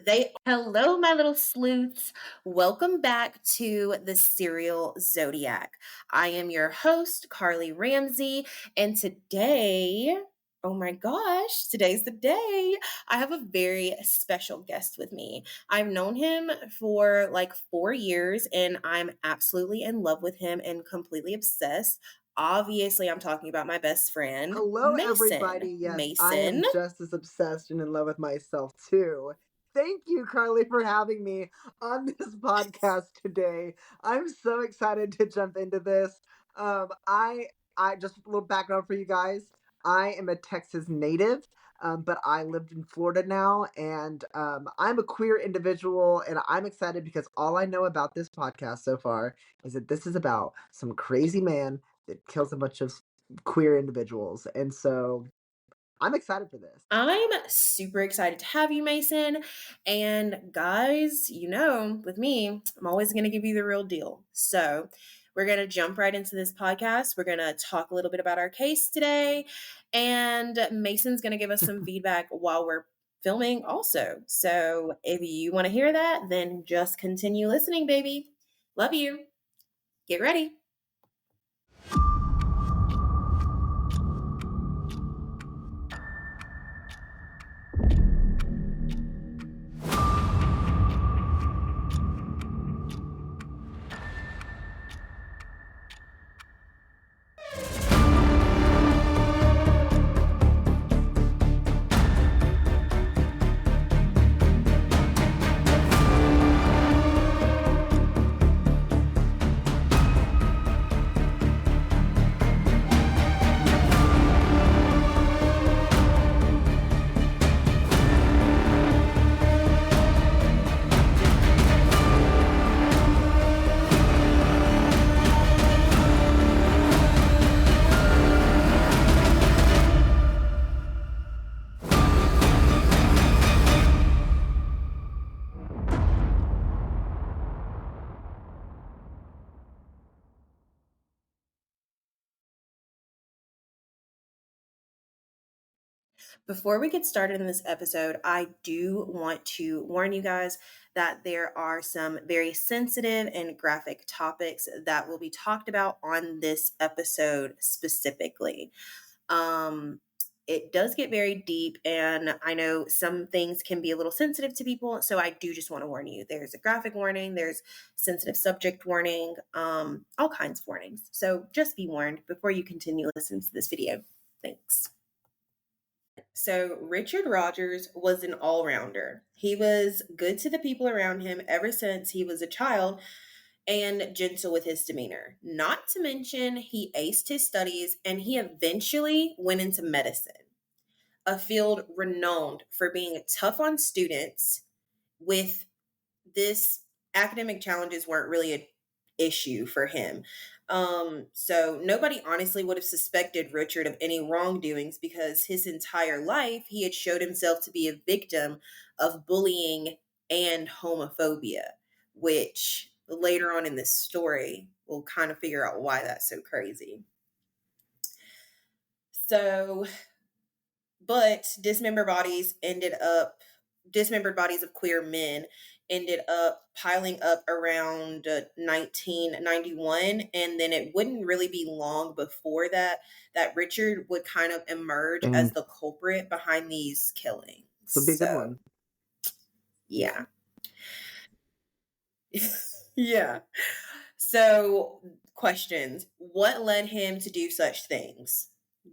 Hello, my little sleuths. Welcome back to the Serial Zodiac. I am your host, Carly Ramsey, and today, oh my gosh, today's the day. I have a very special guest with me. I've known him for like 4 years, and I'm absolutely in love with him and completely obsessed. Obviously, I'm talking about my best friend, Hello, everybody. Mason. Yes, I am Mason. just as obsessed and in love with myself too. Thank you, Carly, for having me on this podcast today. I'm so excited to jump into this. I just a little background for you guys. I am a Texas native, but I lived in Florida now, and I'm a queer individual, and I'm excited because all I know about this podcast so far is that this is about some crazy man that kills a bunch of queer individuals. And so I'm excited for this. I'm super excited to have you, Mason. And guys, with me, I'm always going to give you the real deal. So, we're going to jump right into this podcast. We're going to talk a little bit about our case today. And Mason's going to give us some feedback while we're filming, also. So, if you want to hear that, then just continue listening, baby. Love you. Get ready. Before we get started in this episode, I do want to warn you guys that there are some very sensitive and graphic topics that will be talked about on this episode specifically. Um, it does get very deep, and I know some things can be a little sensitive to people, so I do just want to warn you. There's a graphic warning, there's sensitive subject warning, all kinds of warnings. So just be warned before you continue listening to this video. Thanks. So, Richard Rogers was an all rounder. He was good to the people around him ever since he was a child and gentle with his demeanor. Not to mention, he aced his studies and he eventually went into medicine, a field renowned for being tough on students with this academic challenges weren't really an issue for him. So nobody honestly would have suspected Richard of any wrongdoings because his entire life he had showed himself to be a victim of bullying and homophobia, which later on in this story we'll kind of figure out why that's so crazy. So, but dismembered bodies of queer men ended up piling up around 1991, and then it wouldn't really be long before that Richard would kind of emerge as And the culprit behind these killings. it'll be a good So one. yeah. Yeah. So, questions. What led him to do such things?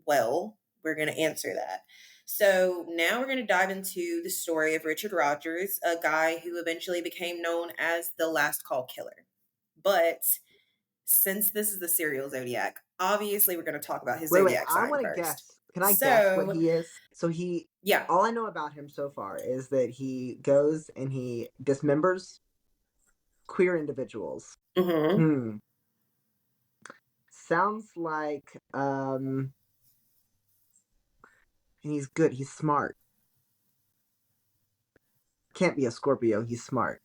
Well, we're going to answer that. So, now we're going to dive into the story of Richard Rogers, a guy who eventually became known as the Last Call Killer. But since this is the serial zodiac, obviously we're going to talk about his Wait, zodiac I sign want to first. guess. Can I guess what So, he is? yeah. All I know about him so far is that he goes and he dismembers queer individuals. Mm-hmm. Sounds like, and he's good. He's smart. Can't be a Scorpio. He's smart.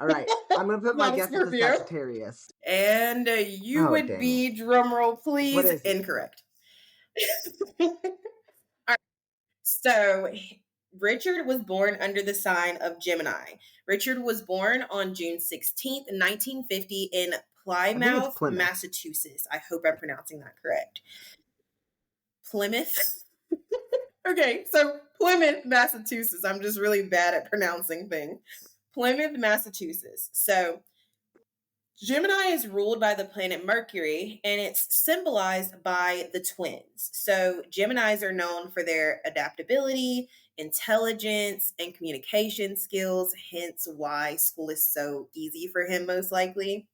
All right. I'm going to put my Not a guess as a Scorpio. Sagittarius. And you Oh, would dang it. be, drumroll What please, is it? incorrect. All right. So Richard was born under the sign of Gemini. Richard was born on June 16th, 1950 in I think it's Plymouth, Plymouth. Massachusetts. I hope I'm pronouncing that correct. Plymouth? Okay, so Plymouth, Massachusetts. I'm just really bad at pronouncing things. Plymouth, Massachusetts. So Gemini is ruled by the planet Mercury, and it's symbolized by the twins. So Geminis are known for their adaptability, intelligence, and communication skills, hence why school is so easy for him, most likely.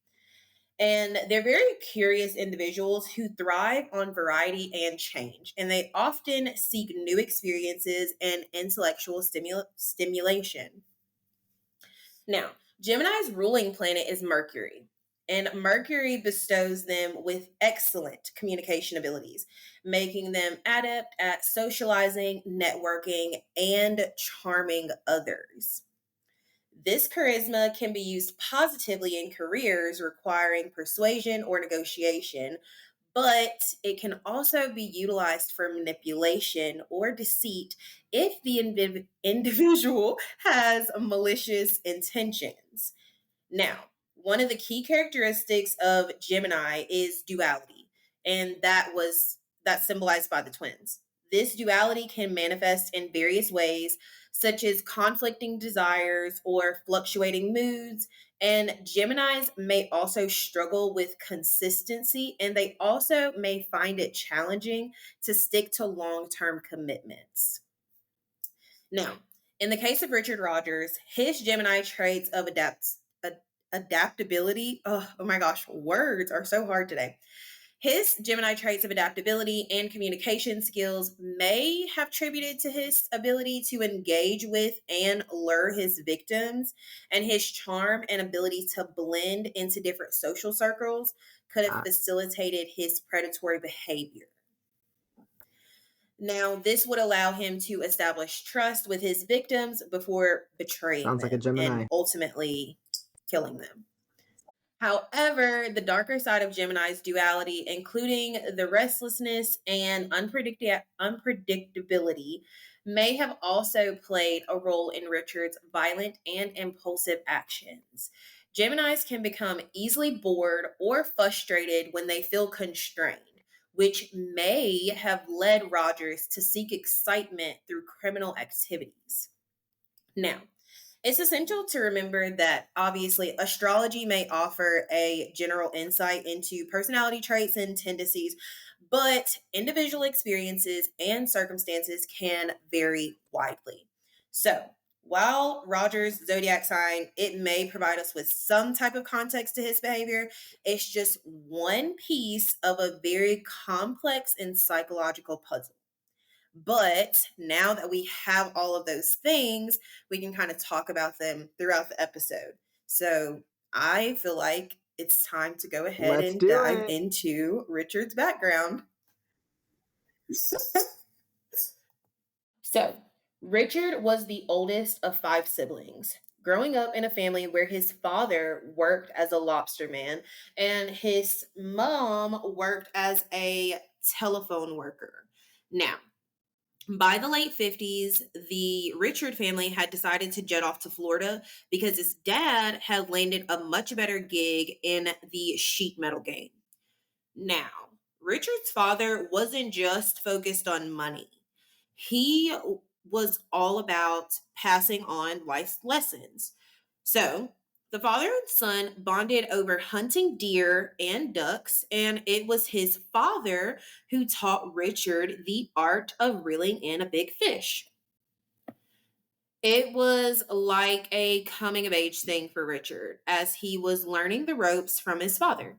And they're very curious individuals who thrive on variety and change. And they often seek new experiences and intellectual stimulation. Now, Gemini's ruling planet is Mercury. And Mercury bestows them with excellent communication abilities, making them adept at socializing, networking, and charming others. This charisma can be used positively in careers requiring persuasion or negotiation, but it can also be utilized for manipulation or deceit if the individual has malicious intentions. Now, one of the key characteristics of Gemini is duality, and that's symbolized by the twins. This duality can manifest in various ways, such as conflicting desires or fluctuating moods. And Geminis may also struggle with consistency, and they also may find it challenging to stick to long term commitments. Now, in the case of Richard Rogers, his Gemini traits of adaptability. Oh my gosh, words are so hard today. His Gemini traits of adaptability and communication skills may have attributed to his ability to engage with and lure his victims, and his charm and ability to blend into different social circles could have Ah, facilitated his predatory behavior. Now, this would allow him to establish trust with his victims before betraying sounds like a them and Gemini. ultimately killing them. However, the darker side of Gemini's duality, including the restlessness and unpredictability, may have also played a role in Richard's violent and impulsive actions. Geminis can become easily bored or frustrated when they feel constrained, which may have led Rogers to seek excitement through criminal activities. Now, it's essential to remember that obviously astrology may offer a general insight into personality traits and tendencies, but individual experiences and circumstances can vary widely. So, while Roger's zodiac sign, it may provide us with some type of context to his behavior, it's just one piece of a very complex and psychological puzzle. But now that we have all of those things, we can kind of talk about them throughout the episode. So I feel like it's time to go ahead Let's and do dive it. into Richard's background. So, Richard was the oldest of five siblings. Growing up in a family where his father worked as a lobsterman and his mom worked as a telephone worker. Now, by the late 50s, the Richard family had decided to jet off to Florida because his dad had landed a much better gig in the sheet metal game. Now, Richard's father wasn't just focused on money. He was all about passing on life's lessons. So, the father and son bonded over hunting deer and ducks, and it was his father who taught Richard the art of reeling in a big fish. It was like a coming of age thing for Richard as he was learning the ropes from his father.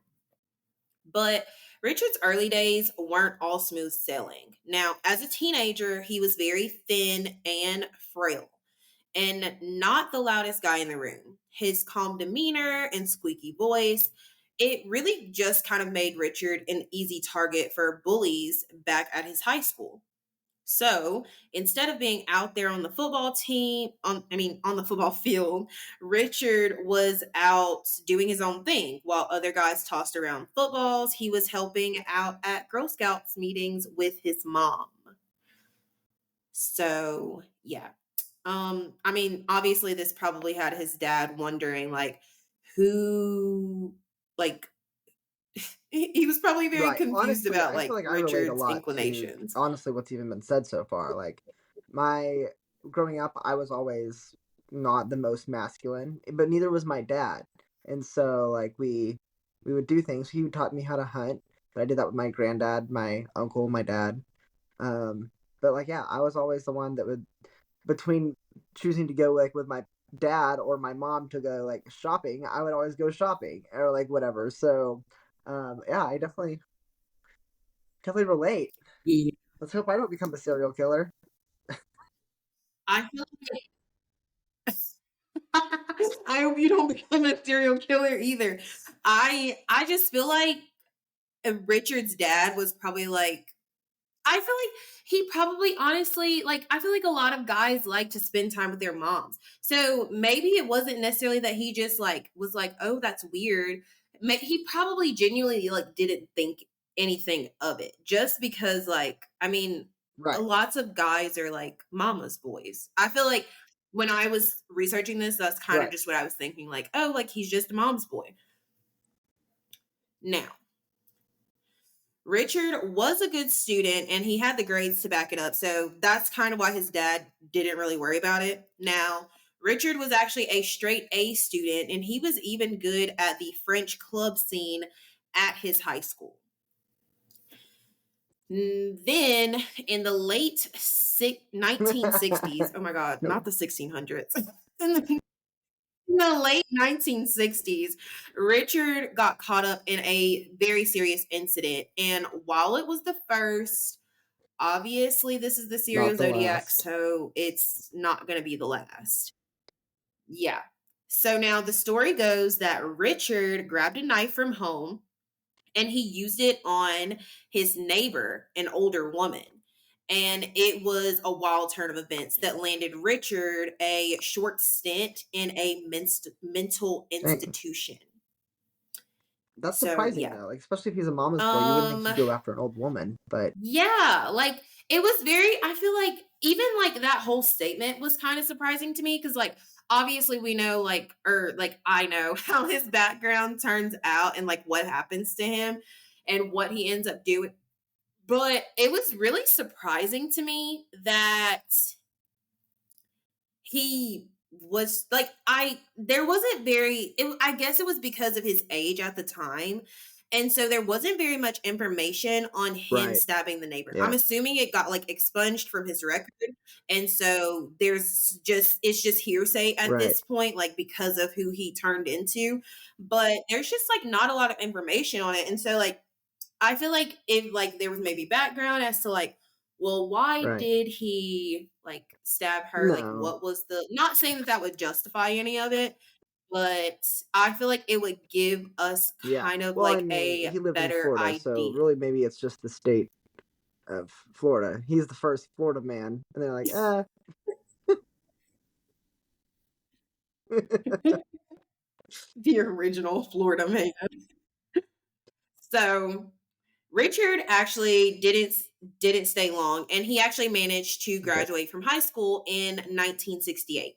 But Richard's early days weren't all smooth sailing. Now, as a teenager, he was very thin and frail and not the loudest guy in the room. His calm demeanor and squeaky voice, it really just kind of made Richard an easy target for bullies back at his high school. So instead of being out there on the football team, on the football field, Richard was out doing his own thing while other guys tossed around footballs. He was helping out at Girl Scouts meetings with his mom. So, yeah. I mean, obviously this probably had his dad wondering like who like he was probably very Right. confused Honestly, about I feel like like I relate a Richard's lot to inclinations. honestly what's even been said so far. Like my growing up, I was always not the most masculine, but neither was my dad. And so like we would do things. He taught me how to hunt, but I did that with my granddad, my uncle, my dad. But like yeah, I was always the one that would between choosing to go like with my dad or my mom to go like shopping, I would always go shopping or like whatever. So yeah, I definitely relate. Yeah. Let's hope I don't become a serial killer. I feel I hope you don't become a serial killer either. I just feel like Richard's dad was probably like I feel like he probably honestly like I feel like a lot of guys like to spend time with their moms. So maybe it wasn't necessarily that he just like was like, "Oh, that's weird." He probably genuinely like didn't think anything of it just because like I mean, Right, lots of guys are like mama's boys. I feel like when I was researching this, that's kind of right. just what I was thinking like, "Oh, like he's just a mom's boy." Now, Richard was a good student and he had the grades to back it up. So that's kind of why his dad didn't really worry about it. Now, Richard was actually a straight A student and he was even good at the French club scene at his high school. Then in the late 1960s, oh my God, not the 1600s, in the late 1960s, Richard got caught up in a very serious incident. And while it was the first, obviously this is the serial Not the zodiac, last. so it's not going to be the last. Yeah. So now the story goes that Richard grabbed a knife from home and he used it on his neighbor, an older woman. And it was a wild turn of events that landed Richard a short stint in a mental Dang. institution. That's So, surprising yeah. though. Like especially if he's a mama's boy, you wouldn't think Um he'd go after an old woman, but Yeah, like it was very I feel like even like that whole statement was kind of surprising to me cuz like obviously we know like or like I know how his background turns out and like what happens to him and what he ends up doing. But it was really surprising to me that he was like I there wasn't very I guess it was because of his age at the time, and so there wasn't very much information on him right. stabbing the neighbor. I'm Yeah. assuming it got like expunged from his record, and so there's just it's just hearsay at Right. this point like because of who he turned into, but there's just like not a lot of information on it. And so like I feel like if like there was maybe background as to like, well, why Right. did he like stab her? Like, No. what was the? Not saying that that would justify any of it, but I feel like it would give us Yeah. kind of Well, I like mean, a he lived in better Florida, so idea. really maybe it's just the state of Florida. He's the first Florida man, and they're like, The original Florida man. So Richard actually didn't stay long, and he actually managed to okay. graduate from high school in 1968.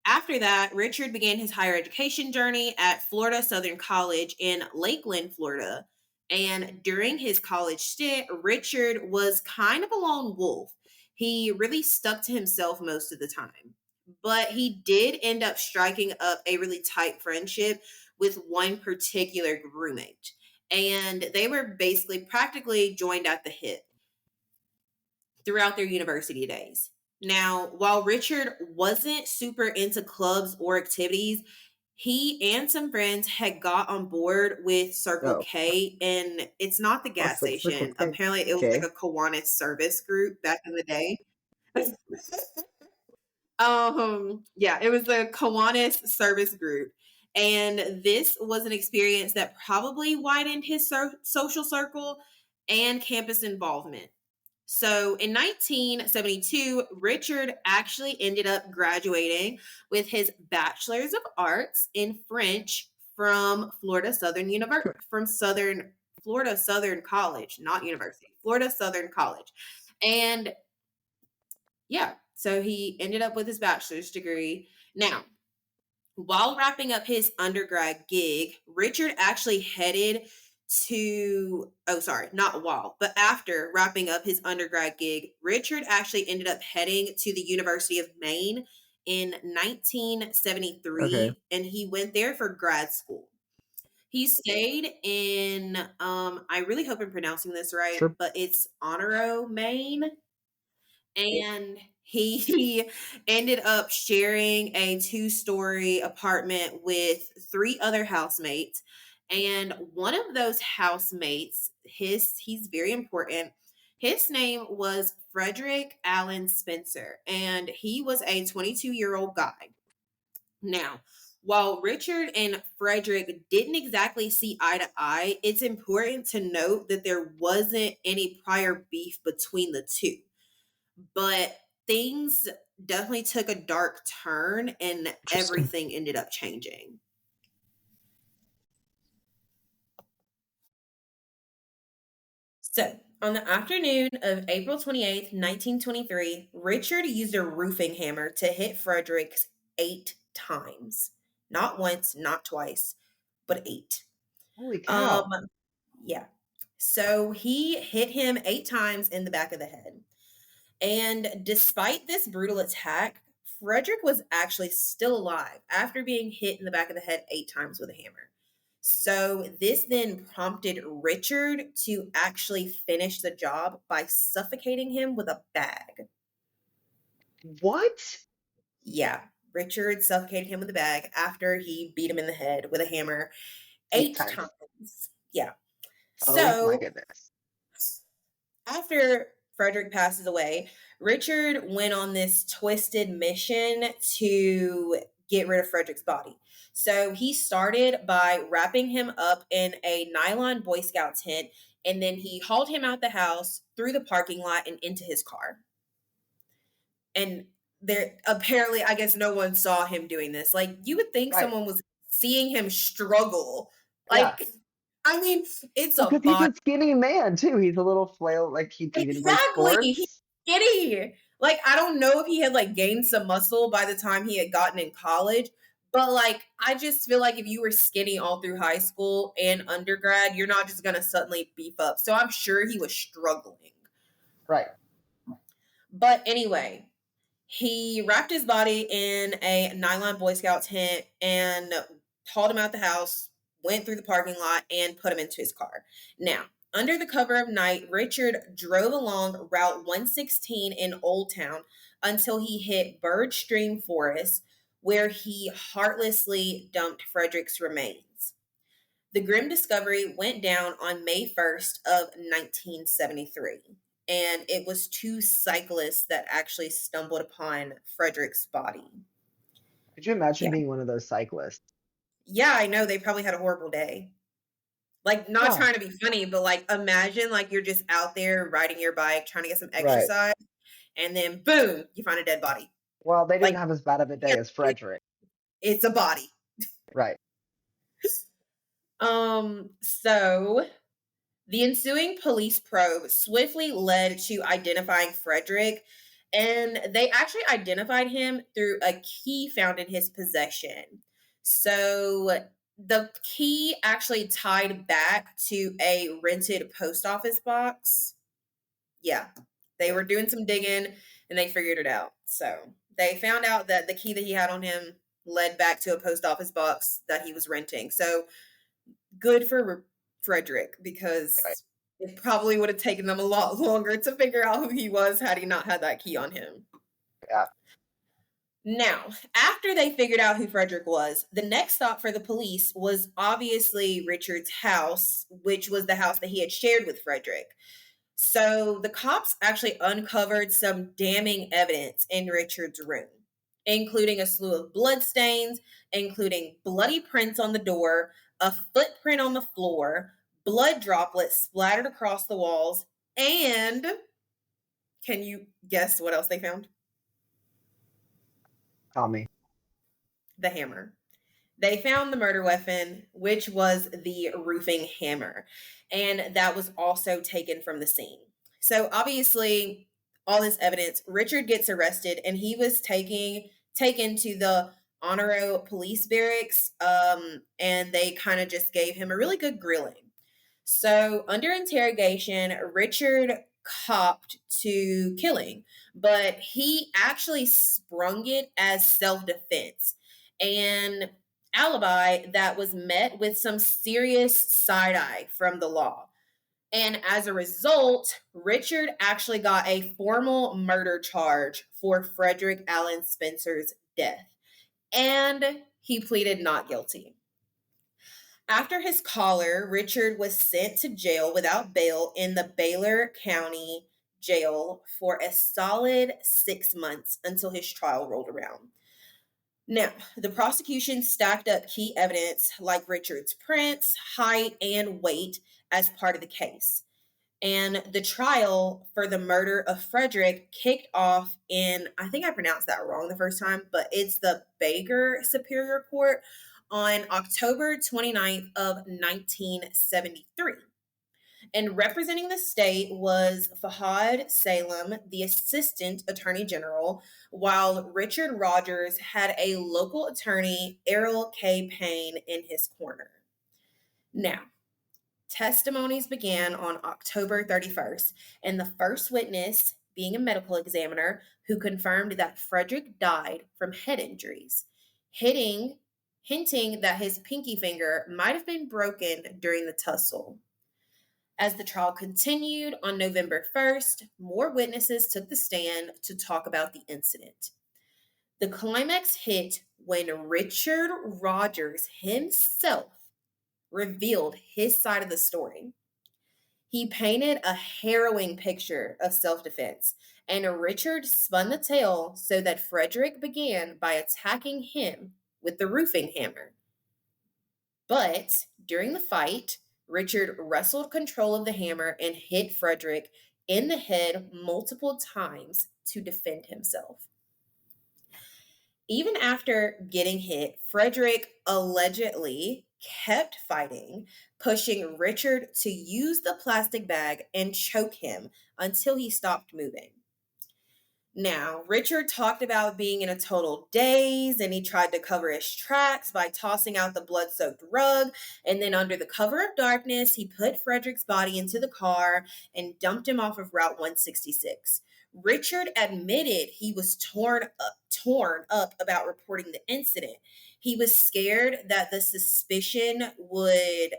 After that, Richard began his higher education journey at Florida Southern College in Lakeland, Florida. And during his college stint, Richard was kind of a lone wolf. He really stuck to himself most of the time. But he did end up striking up a really tight friendship with one particular roommate. And they were basically practically joined at the hip throughout their university days. Now, while Richard wasn't super into clubs or activities, he and some friends had got on board with Circle Oh, K, and it's not the I gas was like Circle station. K. Apparently, it was like Okay. a Kiwanis service group back in the day. Yeah, it was the Kiwanis service group. And this was an experience that probably widened his social circle and campus involvement. So in 1972, Richard actually ended up graduating with his Bachelor's of Arts in French from Florida Southern College, not university, Florida Southern College. And Yeah. So he ended up with his bachelor's degree. Now, while wrapping up his undergrad gig, Richard actually headed to, oh, sorry, not while, but after wrapping up his undergrad gig, Richard actually ended up heading to the University of Maine in Okay. 1973, and he went there for grad school. He stayed in, I really hope I'm pronouncing this right, Sure. but it's Honoro, Maine, and he ended up sharing a two-story apartment with three other housemates, and one of those housemates, he's very important. His name was Frederick Allen Spencer, and he was a 22-year-old guy. Now, while Richard and Frederick didn't exactly see eye to eye, it's important to note that there wasn't any prior beef between the two, but things definitely took a dark turn and Interesting. everything ended up changing. So, on the afternoon of April 28th, 1923, Richard used a roofing hammer to hit Fredericks 8 times. Not once, not twice, but 8. Holy Um, cow. yeah. So he hit him 8 times in the back of the head. And despite this brutal attack, Frederick was actually still alive after being hit in the back of the head 8 times with a hammer. So this then prompted Richard to actually finish the job by suffocating him with a bag. What? Yeah, Richard suffocated him with a bag after he beat him in the head with a hammer Eight eight times. times. Yeah. Oh my So goodness. after Frederick passes away, Richard went on this twisted mission to get rid of Frederick's body. So he started by wrapping him up in a nylon Boy Scout tent, and then he hauled him out the house, through the parking lot, and into his car. And there, apparently, I guess no one saw him doing this. Like, you would think Right. someone was seeing him struggle. Yeah. Like, I mean, it's Well, a because he's body. a skinny man too. He's a little flail. Like he didn't play Exactly. He's sports. skinny. Like, I don't know if he had like gained some muscle by the time he had gotten in college, but like, I just feel like if you were skinny all through high school and undergrad, you're not just gonna suddenly beef up. So I'm sure he was struggling. Right. But anyway, he wrapped his body in a nylon Boy Scout tent and hauled him out the house, went through the parking lot, and put him into his car. Now, under the cover of night, Richard drove along Route 116 in Old Town until he hit Bird Stream Forest, where he heartlessly dumped Frederick's remains. The grim discovery went down on May 1st of 1973, and it was two cyclists that actually stumbled upon Frederick's body. Could you imagine Yeah. being one of those cyclists? Yeah, I know they probably had a horrible day. Like, not Yeah. trying to be funny, but like, imagine like you're just out there riding your bike, trying to get some Right. exercise, and then boom, you find a dead body. Well, they didn't Like, have as bad of a day as Frederick. it's a body. Right. So the ensuing police probe swiftly led to identifying Frederick, and they actually identified him through a key found in his possession. So the key actually tied back to a rented post office box. Yeah, they were doing some digging and they figured it out. So they found out that the key that he had on him led back to a post office box that he was renting. So good for Frederick, Right. because it probably would have taken them a lot longer to figure out who he was had he not had that key on him. Yeah. Now, after they figured out who Frederick was, the next stop for the police was obviously Richard's house, which was the house that he had shared with Frederick. So the cops actually uncovered some damning evidence in Richard's room, including a slew of bloodstains, including bloody prints on the door, a footprint on the floor, blood droplets splattered across the walls, and can you guess what else they found? Tommy. The hammer. They found the murder weapon, which was the roofing hammer, and that was also taken from the scene. So obviously, all this evidence, Richard gets arrested and he was taken to the Honoro police barracks, and they kind of just gave him a really good grilling. So, under interrogation, Richard copped to killing, but he actually sprung it as self defense, an alibi that was met with some serious side eye from the law. And as a result, Richard actually got a formal murder charge for Frederick Allen Spencer's death, and he pleaded not guilty. After his collar, Richard was sent to jail without bail in the Baylor County Jail for a solid 6 months until his trial rolled around. Now, the prosecution stacked up key evidence like Richard's prints, height, and weight as part of the case. And the trial for the murder of Frederick kicked off in, I think I pronounced that wrong the first time, but it's the Baker Superior Court on October 29th of 1973. And representing the state was Fahad Salem, the Assistant Attorney General, while Richard Rogers had a local attorney, Errol K. Payne, in his corner. Now, testimonies began on October 31st, and the first witness being a medical examiner who confirmed that Frederick died from head injuries, hinting that his pinky finger might have been broken during the tussle. As the trial continued on November 1st, more witnesses took the stand to talk about the incident. The climax hit when Richard Rogers himself revealed his side of the story. He painted a harrowing picture of self-defense, and Richard spun the tale so that Frederick began by attacking him with the roofing hammer. But during the fight, Richard wrestled control of the hammer and hit Frederick in the head multiple times to defend himself. Even after getting hit, Frederick allegedly kept fighting, pushing Richard to use the plastic bag and choke him until he stopped moving. Now, Richard talked about being in a total daze, and he tried to cover his tracks by tossing out the blood-soaked rug, and then under the cover of darkness, he put Frederick's body into the car and dumped him off of Route 166. Richard admitted he was torn up about reporting the incident. He was scared that the suspicion would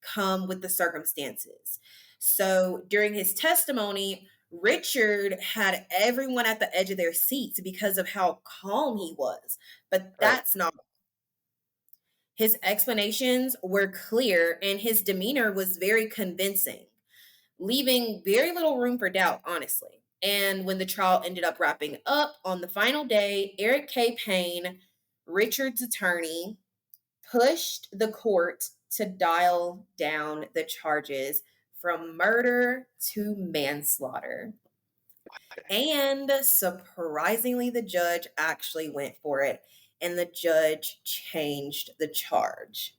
come with the circumstances. So during his testimony, Richard had everyone at the edge of their seats because of how calm he was. But that's not. His explanations were clear and his demeanor was very convincing, leaving very little room for doubt, honestly. And when the trial ended up wrapping up on the final day, Eric K. Payne, Richard's attorney, pushed the court to dial down the charges from murder to manslaughter. And surprisingly, the judge actually went for it, and the judge changed the charge.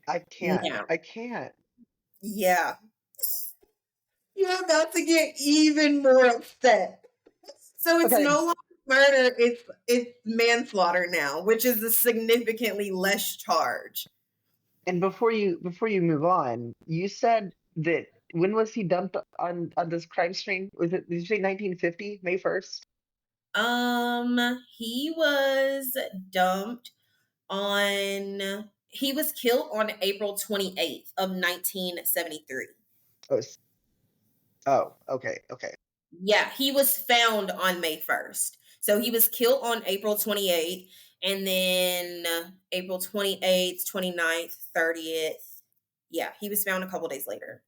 I can't. Yeah. You're about to get even more upset. So it's no longer murder, it's manslaughter now, which is a significantly less charge. And before you move on, you said that when was he dumped on this crime scene? Did you say 1950, May 1st? He was dumped he was killed on April 28th of 1973. Oh, okay. Yeah, he was found on May 1st. So he was killed on April 28th, and then April 28th, 29th, 30th. Yeah, he was found a couple days later.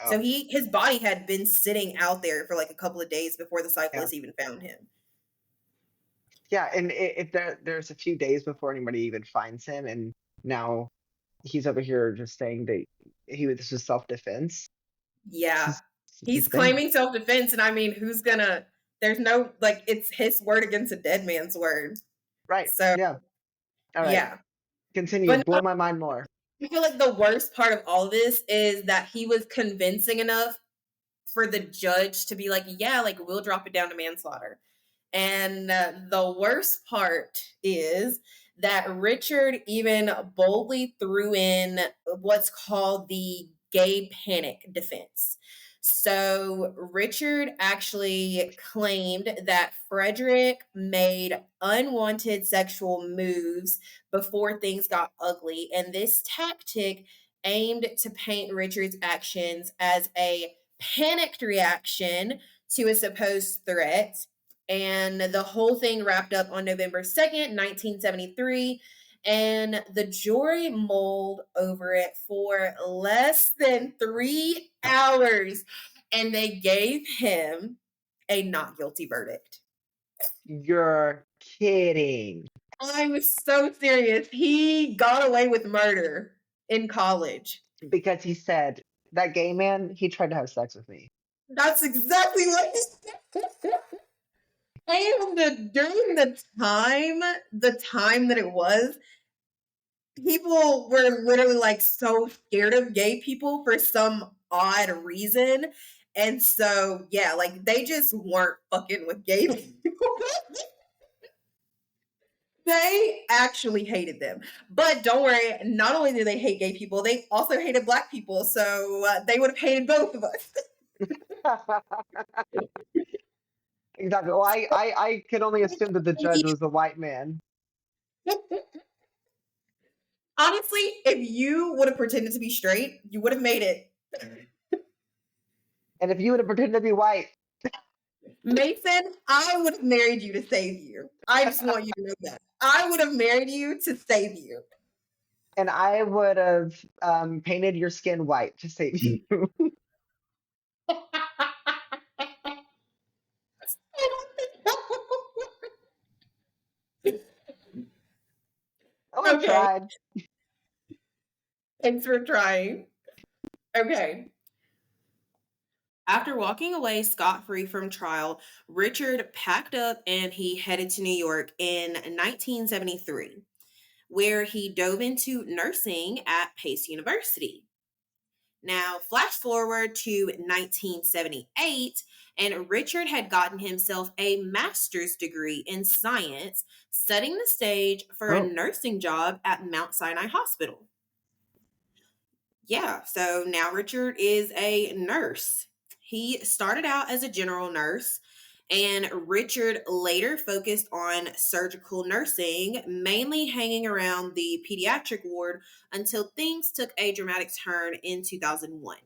Oh. So his body had been sitting out there for like a couple of days before the cyclists even found him. Yeah, and there's a few days before anybody even finds him, and now he's over here just saying that this was self-defense. Yeah. He's claiming self-defense, and I mean, there's no, like, it's his word against a dead man's word. Right. So, yeah. All right. Yeah. Continue. But blow my mind more. I feel like the worst part of all of this is that he was convincing enough for the judge to be like, yeah, like we'll drop it down to manslaughter. And the worst part is that Richard even boldly threw in what's called the gay panic defense. So Richard actually claimed that Frederick made unwanted sexual moves before things got ugly. And this tactic aimed to paint Richard's actions as a panicked reaction to a supposed threat. And the whole thing wrapped up on November 2nd, 1973. And the jury mulled over it for less than 3 hours. And they gave him a not guilty verdict. You're kidding. I'm so serious. He got away with murder in college. Because he said, that gay man, he tried to have sex with me. That's exactly what he said. And during the time that it was, people were literally like so scared of gay people for some odd reason. And so, yeah, like they just weren't fucking with gay people. They actually hated them. But don't worry, not only did they hate gay people, they also hated Black people. So they would have hated both of us. Exactly. Well, I could only assume that the judge was a white man. Honestly, if you would have pretended to be straight, you would have made it. And if you would have pretended to be white, Mason, I would have married you to save you. I just want you to know that. I would have married you to save you. and I would have painted your skin white to save you. I would have Okay. tried. Thanks for trying. Okay. After walking away scot-free from trial, Richard packed up and he headed to New York in 1973, where he dove into nursing at Pace University. Now, flash forward to 1978, and Richard had gotten himself a master's degree in science, setting the stage for a nursing job at Mount Sinai Hospital. Yeah, so now Richard is a nurse. He started out as a general nurse, and Richard later focused on surgical nursing, mainly hanging around the pediatric ward until things took a dramatic turn in 2001.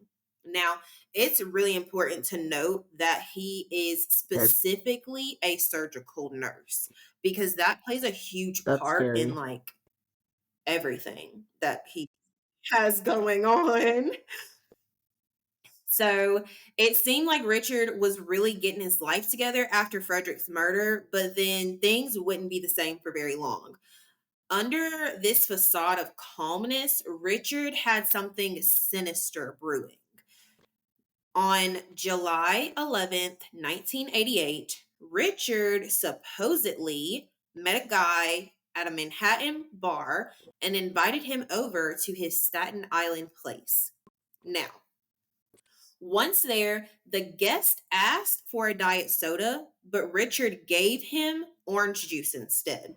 Now, it's really important to note that he is specifically a surgical nurse because that plays a huge That's part scary. in like everything that he has going on. So it seemed like Richard was really getting his life together after Frederick's murder, but then things wouldn't be the same for very long. Under this facade of calmness, Richard had something sinister brewing. On July 11th, 1988, Richard supposedly met a guy at a Manhattan bar and invited him over to his Staten Island place. Now, once there, the guest asked for a diet soda, but Richard gave him orange juice instead.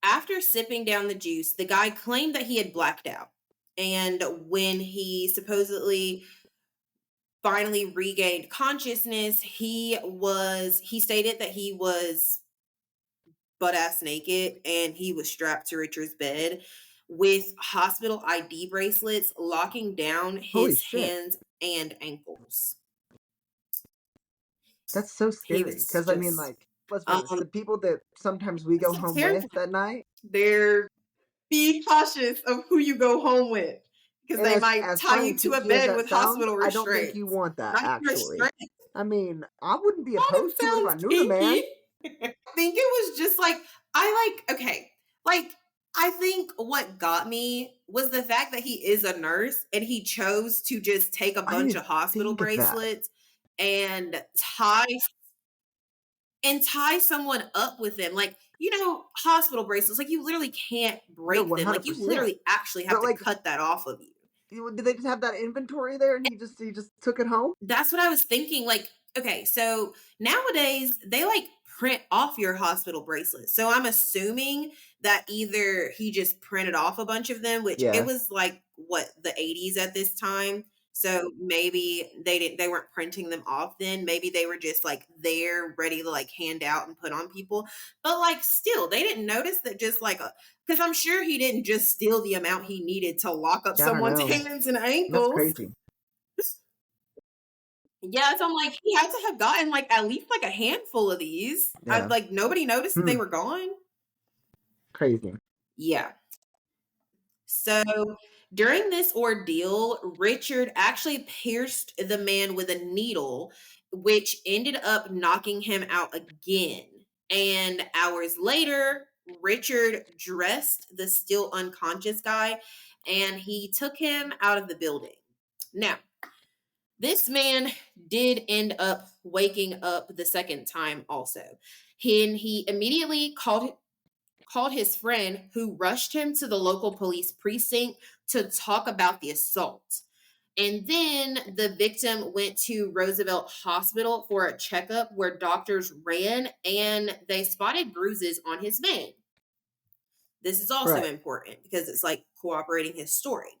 After sipping down the juice, the guy claimed that he had blacked out. And when he supposedly finally regained consciousness, he stated that he was butt ass naked and he was strapped to Richard's bed with hospital ID bracelets locking down his hands and ankles. That's so He scary. was Because I mean, just like, let's be honest, the people that sometimes we go home with that night, be cautious of who you go home with because and they might as tie fun you and to a kinky as bed that with sounds, hospital I don't think you restraints. want that, Not actually. restraints. I mean, I wouldn't be Oh, opposed to it if I sounds knew the man. kinky. I think it was just like I think what got me was the fact that he is a nurse and he chose to just take a bunch of hospital bracelets and tie someone up with them. Like, hospital bracelets, like you literally can't No, break them. Like you 100%. literally actually have But to like, cut that off of you. Did they just have that inventory there and he just took it home? That's what I was thinking. Like, okay, so nowadays they like print off your hospital bracelets. So I'm assuming that either he just printed off a bunch of them, which it Yeah. was like what the 80s at this time. So maybe they weren't printing them off then. Maybe they were just like there ready to like hand out and put on people. But like still, they didn't notice that just like a because I'm sure he didn't just steal the amount he needed to lock up Yeah, I don't someone's know. hands and That's ankles. crazy. Yeah, so I'm like, he had to have gotten, like, at least, like, a handful of these. I Yeah. like, nobody noticed that they Hmm. were gone? Crazy. Yeah. So, during this ordeal, Richard actually pierced the man with a needle, which ended up knocking him out again. And hours later, Richard dressed the still unconscious guy, and he took him out of the building. Now, this man did end up waking up the second time also. He immediately called his friend who rushed him to the local police precinct to talk about the assault. And then the victim went to Roosevelt Hospital for a checkup where doctors ran and they spotted bruises on his vein. This is also Right. important because it's like cooperating his story.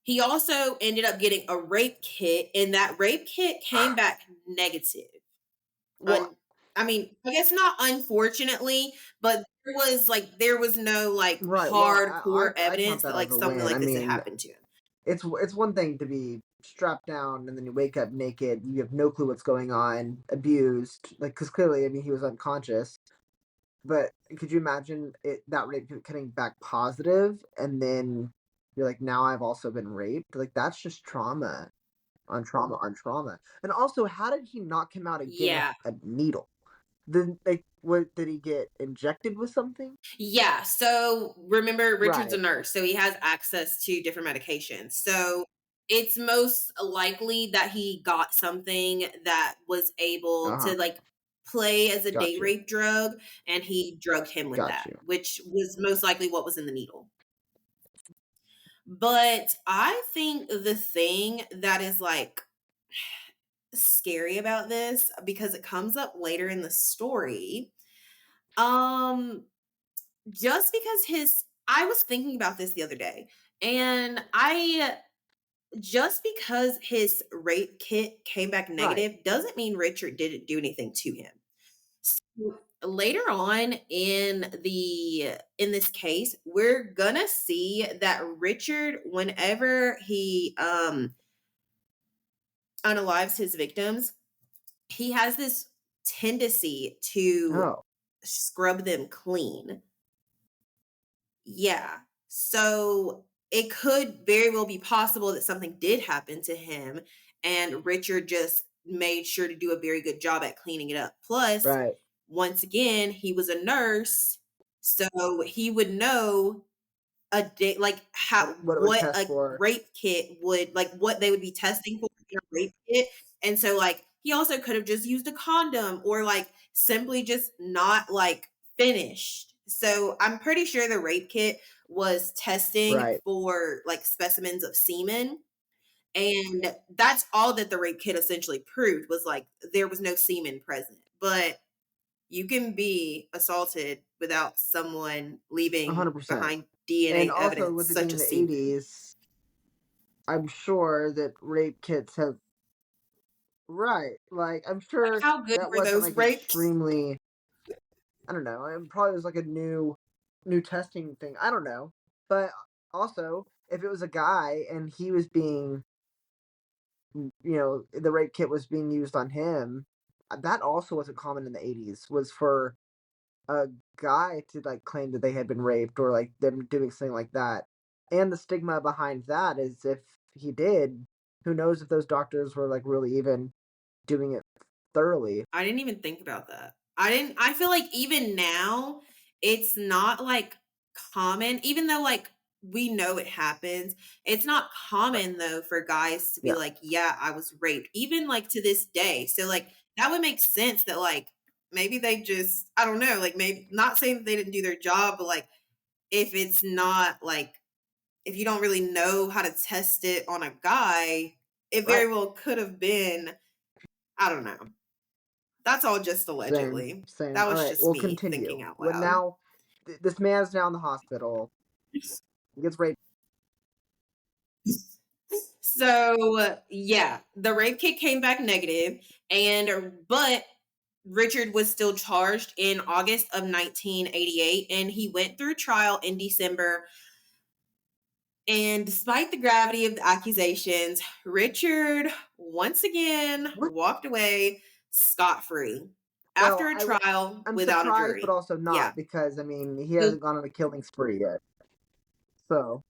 He also ended up getting a rape kit, and that rape kit came back negative. Well, Un- I mean, I guess not unfortunately, but there was no like right. Well, hardcore I count evidence that that as like a something win. I like this had mean, happened to him. it's one thing to be strapped down and then you wake up naked. You have no clue what's going on, abused, like because clearly, I mean, he was unconscious. But could you imagine that rape coming back positive, and then you're like, now I've also been raped? Like that's just trauma on trauma on trauma. And also, how did he knock him out again with Yeah. a needle? Then, like, what did he get injected with something? Yeah. So remember, Richard's a Right. nurse, so he has access to different medications. So it's most likely that he got something that was able Uh huh. to like play as a Got date you. rape drug, and he drugged him with Got that, you. which was most likely what was in the needle. But I think the thing that is like scary about this because it comes up later in the story. Um just because his I was thinking about this the other day and I just because his rape kit came back Right. negative doesn't mean Richard didn't do anything to him. So later on in this case, we're gonna see that Richard, whenever he unalives his victims, he has this tendency to Oh, scrub them clean. Yeah. So it could very well be possible that something did happen to him and Richard just made sure to do a very good job at cleaning it up. Plus, right. once again, he was a nurse, so he would know a day like how What it would what test a for. rape kit would like what they would be testing for in a rape kit. And so like he also could have just used a condom or like simply just not like finished. So I'm pretty sure the rape kit was testing Right. for like specimens of semen. And that's all that the rape kit essentially proved was like there was no semen present. But you can be assaulted without someone leaving 100%. behind And DNA also, evidence with it such being as the semen. 80s, I'm sure that rape kits have. Right. Like, I'm Like, sure how good that were wasn't those like rapes? extremely. I don't know. It probably was like a new testing thing. I don't know. But also, if it was a guy and he was being, the rape kit was being used on him, that also wasn't common in the 80s, was for a guy to like claim that they had been raped or like them doing something like that. And the stigma behind that is if he did, who knows if those doctors were like really even doing it thoroughly. I didn't even think about that. I feel like even now, it's not like common, even though like we know it happens. It's not Right. common though for guys to be Yeah. like, yeah, I was raped, even like to this day. So like that would make sense that like maybe they just, I don't know, like maybe not saying that they didn't do their job, but like if it's not like if you don't really know how to test it on a guy, it Right. very well could have been, I don't know. That's all just Same. allegedly. Same. That All was right. just We'll me thinking continue. out When loud. now, this man is now in the hospital. He gets raped. So, yeah, the rape kit came back negative, but Richard was still charged in August of 1988, and he went through trial in December. And despite the gravity of the accusations, Richard once again What? walked away scot-free after Well, a trial I'm without a surprised, but jury. also Yeah. not because I mean he So hasn't gone on a killing spree yet. So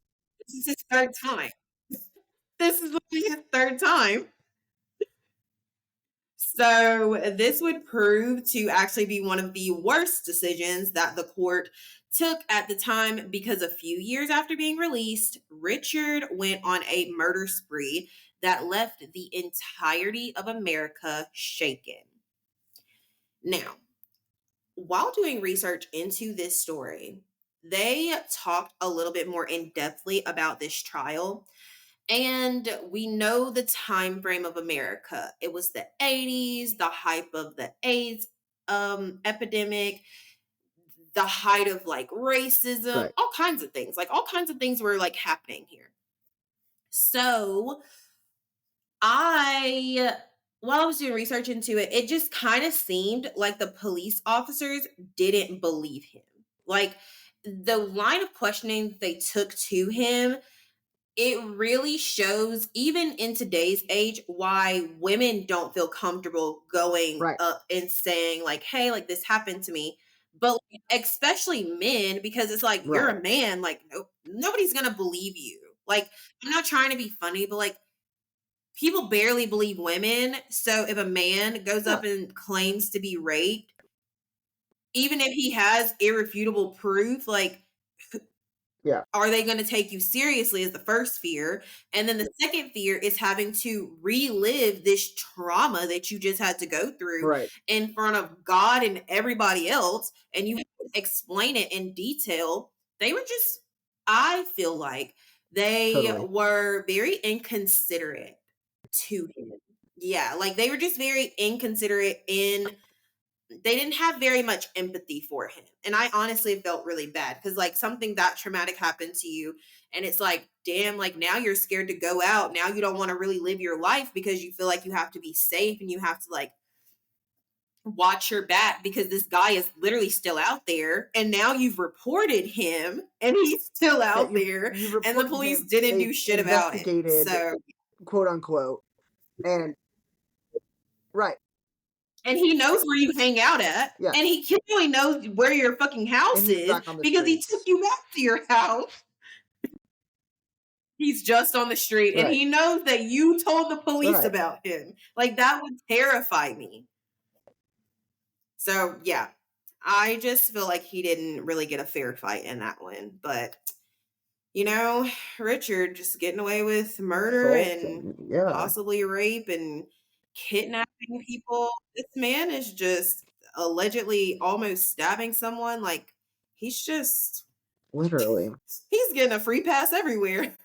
this is his third time. This is literally his third time. So this would prove to actually be one of the worst decisions that the court took at the time, because a few years after being released, Richard went on a murder spree that left the entirety of America shaken. Now, while doing research into this story, they talked a little bit more in depthly about this trial. And we know the time frame of America. It was the 80s, the hype of the AIDS epidemic, the height of like racism, right, all kinds of things. Like all kinds of things were like happening here. So I while I was doing research into it, it just kind of seemed like the police officers didn't believe him. Like the line of questioning they took to him, it really shows, even in today's age, why women don't feel comfortable going right, up and saying like, hey, like this happened to me. But like, especially men, because it's like you're right. a man, like nobody's gonna believe you. Like, I'm not trying to be funny, but like people barely believe women. So if a man goes Yeah, up and claims to be raped, even if he has irrefutable proof, like yeah, are they going to take you seriously is the first fear. And then the second fear is having to relive this trauma that you just had to go through right. in front of God and everybody else. And you have to explain it in detail. They were just, I feel like they Totally. were very inconsiderate to him. Yeah, like they were just very inconsiderate in they didn't have very much empathy for him. And I honestly felt really bad because like something that traumatic happened to you and it's like, damn, like now you're scared to go out. Now you don't want to really live your life because you feel like you have to be safe and you have to like watch your back because this guy is literally still out there and now you've reported him and he's still Yeah, out there you and the reported police him. didn't do They've shit about it. investigated, So quote unquote, and right, and he knows where you hang out at. yeah, And he clearly knows where your fucking and house he's is back on the because he took streets. you back to your house. He's just on the street and Right, he knows that you told the police right. about him. Like that would terrify me. So, yeah. I just feel like he didn't really get a fair fight in that one. But, Richard just getting away with murder Assault, and and yeah, possibly rape and kidnapping people. This man is just allegedly almost stabbing someone. Like, he's just, literally. he's getting a free pass everywhere.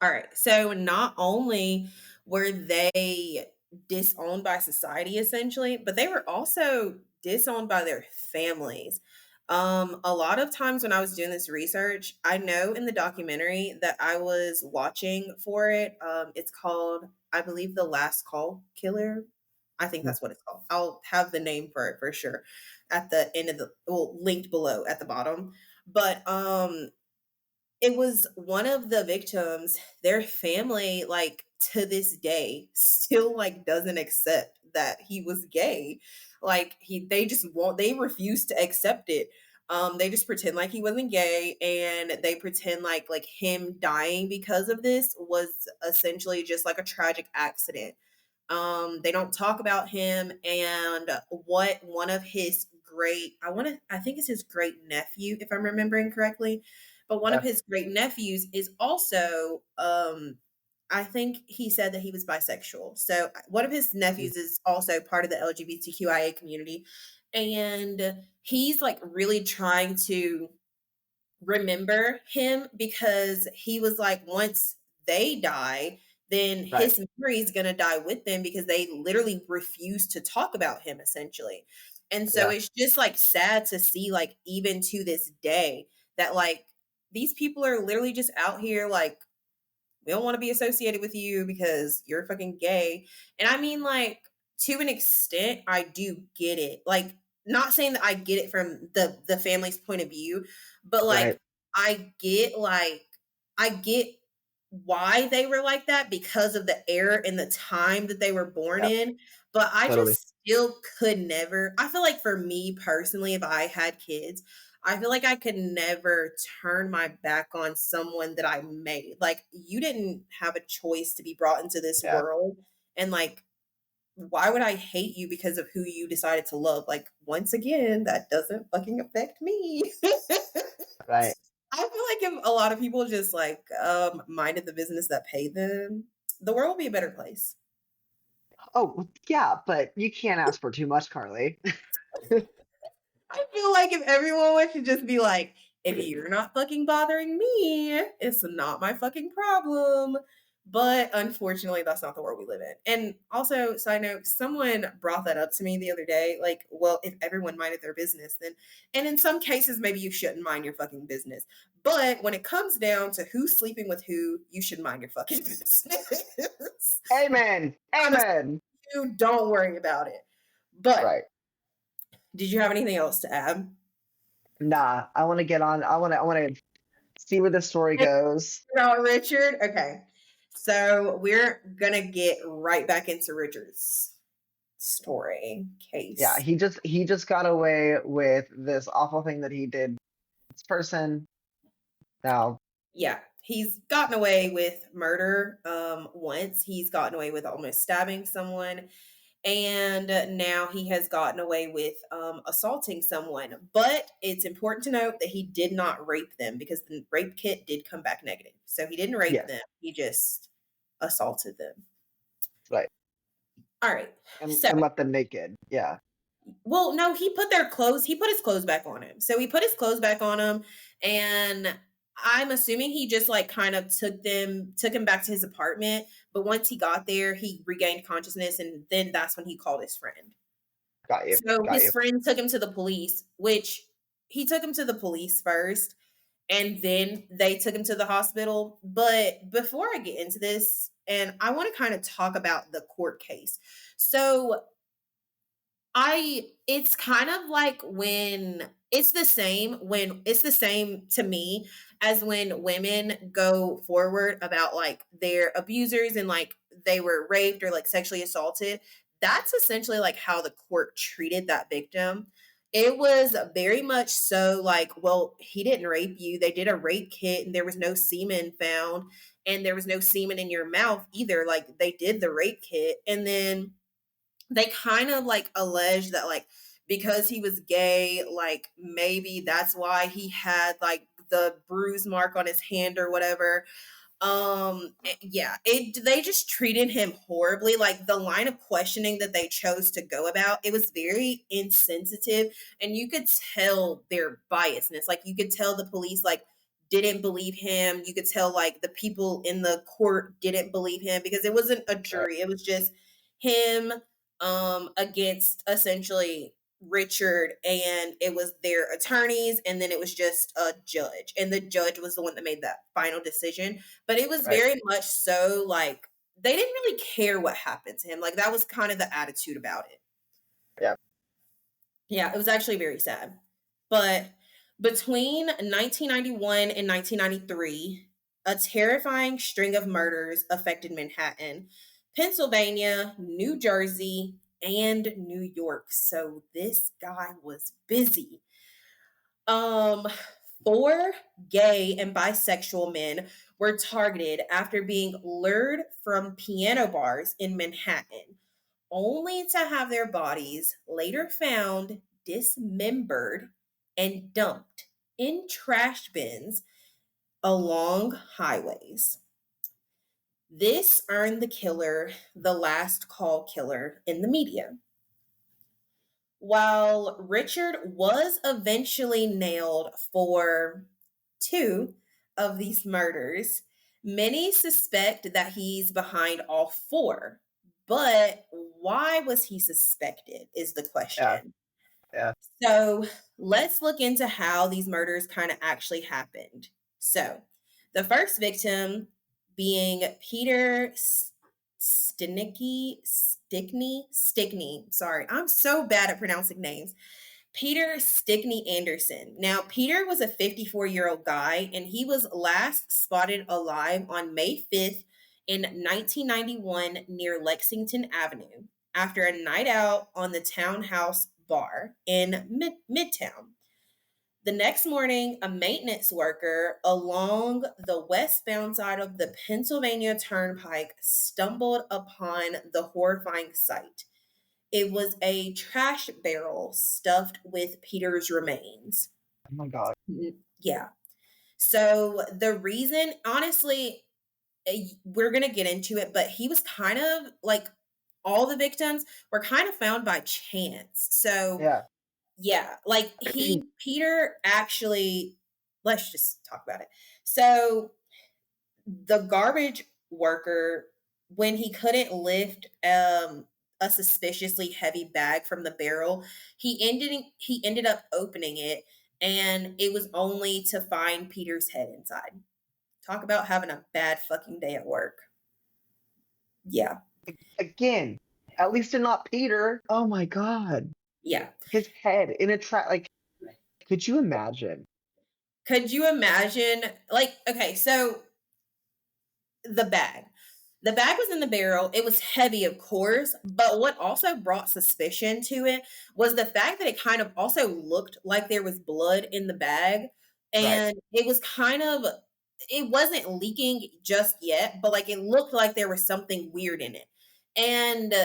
All right. So not only were they disowned by society essentially, but they were also disowned by their families. A lot of times when I was doing this research, I know in the documentary that I was watching for it, it's called, I believe, The Last Call Killer. I think Mm, that's what it's called. I'll have the name for it for sure at the end of linked below at the bottom. But it was one of the victims, their family, like to this day, still like doesn't accept that he was gay. Like they just won't, they refuse to accept it. They just pretend like he wasn't gay and they pretend like him dying because of this was essentially just like a tragic accident. They don't talk about him and what one of his I think it's his great nephew, if I'm remembering correctly. But one of yeah, his great nephews is also, I think he said that he was bisexual. So one of his mm, nephews is also part of the LGBTQIA community. And he's like really trying to remember him because he was like, once they die, then Right. his memory is going to die with them because they literally refuse to talk about him essentially. And so Yeah. it's just like sad to see, like, even to this day, that like these people are literally just out here like, we don't want to be associated with you because you're fucking gay. And I mean, like, to an extent, I do get it. Like, not saying that I get it from the family's point of view, but Right. like, I get why they were like that because of the era and the time that they were born Yep. in. But I Totally. just still could never. I feel like for me personally, if I had kids, I feel like I could never turn my back on someone that I made. Like, you didn't have a choice to be brought into this Yeah. world. And like, why would I hate you because of who you decided to love? Like, once again, that doesn't fucking affect me. Right. I feel like if a lot of people just like minded the business that paid them, the world would be a better place. Oh, yeah, but you can't ask for too much, Carly. I feel like if everyone was to just be like, if you're not fucking bothering me, it's not my fucking problem. But unfortunately, that's not the world we live in. And also, side note, someone brought that up to me the other day. Like, well, if everyone minded their business, then, and in some cases, maybe you shouldn't mind your fucking business. But when it comes down to who's sleeping with who, you should mind your fucking business. Amen. Honestly, Amen. you don't worry about it. But Right. did you have anything else to add? Nah, I want to get on. I want to see where the story goes. About Richard? Okay. So we're gonna get right back into Richard's story Yeah, case. he just got away with this awful thing that he did. This person now. Yeah. He's gotten away with murder once. He's gotten away with almost stabbing someone. And now he has gotten away with assaulting someone. But it's important to note that he did not rape them because the rape kit did come back negative. So he didn't rape Yes. them, he just assaulted them. Right. All right. So And left them naked. Yeah. well, no, he put his clothes back on him. So he put his clothes back on him, and I'm assuming he just like kind of took him back to his apartment. But once he got there, he regained consciousness, and then that's when he called his friend. Got you. So Got his you. friend took him to the police, which he took him to the police first, and then they took him to the hospital. But before I get into this, and I want to kind of talk about the court case. So it's kind of like when it's the same to me as when women go forward about like their abusers and like they were raped or like sexually assaulted. That's essentially like how the court treated that victim. It was very much so like, well, he didn't rape you. They did a rape kit and there was no semen found and there was no semen in your mouth either. Like they did the rape kit and then they kind of like allege that like because he was gay, like maybe that's why he had like the bruise mark on his hand or whatever. Yeah, it they just treated him horribly. Like the line of questioning that they chose to go about, it was very insensitive and you could tell their biasness. Like you could tell the police like didn't believe him. You could tell like the people in the court didn't believe him because it wasn't a Right. jury. It was just him against essentially Richard and it was their attorneys and then it was just a judge and the judge was the one that made that final decision, but it was Right. very much so like they didn't really care what happened to him. Like that was kind of the attitude about it. Yeah. Yeah, it was actually very sad. But between 1991 and 1993, a terrifying string of murders affected Manhattan, Pennsylvania, New Jersey, and New York. So this guy was busy. Um, four gay and bisexual men were targeted after being lured from piano bars in Manhattan, only to have their bodies later found dismembered and dumped in trash bins along highways. This earned the killer the last call killer in the media. While Richard was eventually nailed for two of these murders. Many suspect that he's behind all four, but why was he suspected is the Yeah. question. Yeah. So let's look into how these murders kind of actually happened. So the first victim being Peter Stickney. Sorry, I'm so bad at pronouncing names. Peter Stickney Anderson. Now, Peter was a 54-year-old guy, and he was last spotted alive on May 5th in 1991 near Lexington Avenue after a night out on the Townhouse Bar in Midtown. The next morning, a maintenance worker along the westbound side of the Pennsylvania Turnpike stumbled upon the horrifying sight. It was a trash barrel stuffed with Peter's remains. Oh my God. Yeah. So the reason, honestly, we're going to get into it, but he was kind of like all the victims were kind of found by chance. So, Yeah. yeah, like Peter actually, let's just talk about it. So the garbage worker, when he couldn't lift a suspiciously heavy bag from the barrel, he ended up opening it, and it was only to find Peter's head inside. Talk about having a bad fucking day at work. Yeah. Again, at least it's not Peter. Oh my God. Yeah. His head in a trap. Like, could you imagine? Could you imagine? Like, okay, so the bag. The bag was in the barrel. It was heavy, of course, but what also brought suspicion to it was the fact that it kind of also looked like there was blood in the bag. Right. And it was kind of, it wasn't leaking just yet, but like it looked like there was something weird in it. And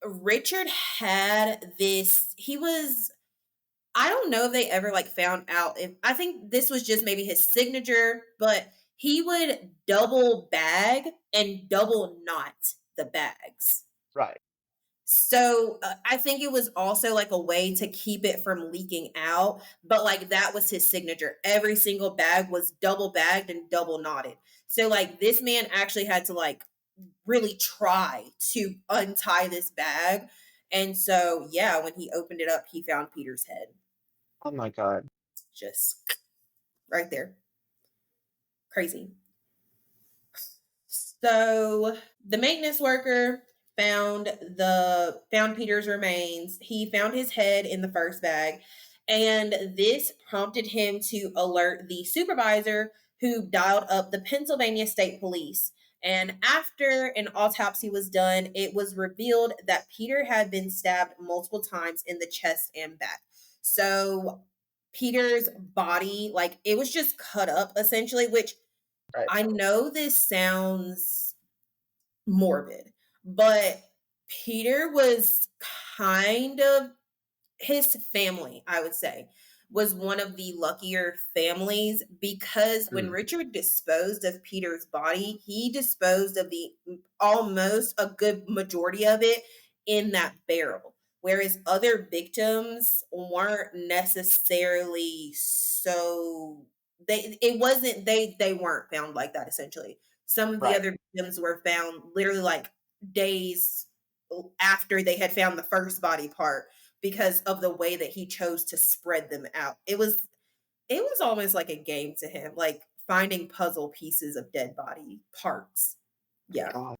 Richard had this, he was, I don't know if they ever like found out if, I think this was just maybe his signature, but he would double bag and double knot the bags. Right. So I think it was also like a way to keep it from leaking out, but like that was his signature. Every single bag was double bagged and double knotted. So like this man actually had to like really try to untie this bag. And so yeah, when he opened it up, he found Peter's head. Oh my God. Just right there. Crazy. So the maintenance worker found Peter's remains. He found his head in the first bag, and this prompted him to alert the supervisor who dialed up the Pennsylvania State Police. And after an autopsy was done, it was revealed that Peter had been stabbed multiple times in the chest and back. So Peter's body, like it was just cut up essentially, which Right. I know this sounds morbid, but Peter was kind of, his family, I would say, was one of the luckier families because when Mm. Richard disposed of Peter's body, he disposed of the almost a good majority of it in that barrel. Whereas other victims weren't necessarily so they weren't found like that essentially. Some of the Right. other victims were found literally like days after they had found the first body part because of the way that he chose to spread them out. It was almost like a game to him, like finding puzzle pieces of dead body parts. Yeah. God.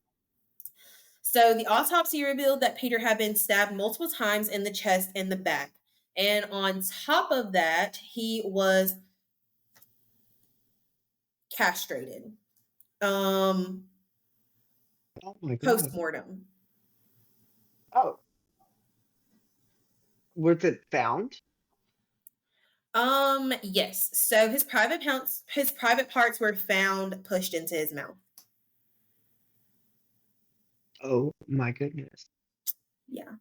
So the autopsy revealed that Peter had been stabbed multiple times in the chest and the back. And on top of that, he was castrated. Um Oh my God. Post-mortem. Oh, was it found? Yes. So his private parts were found pushed into his mouth. Oh my goodness. Yeah.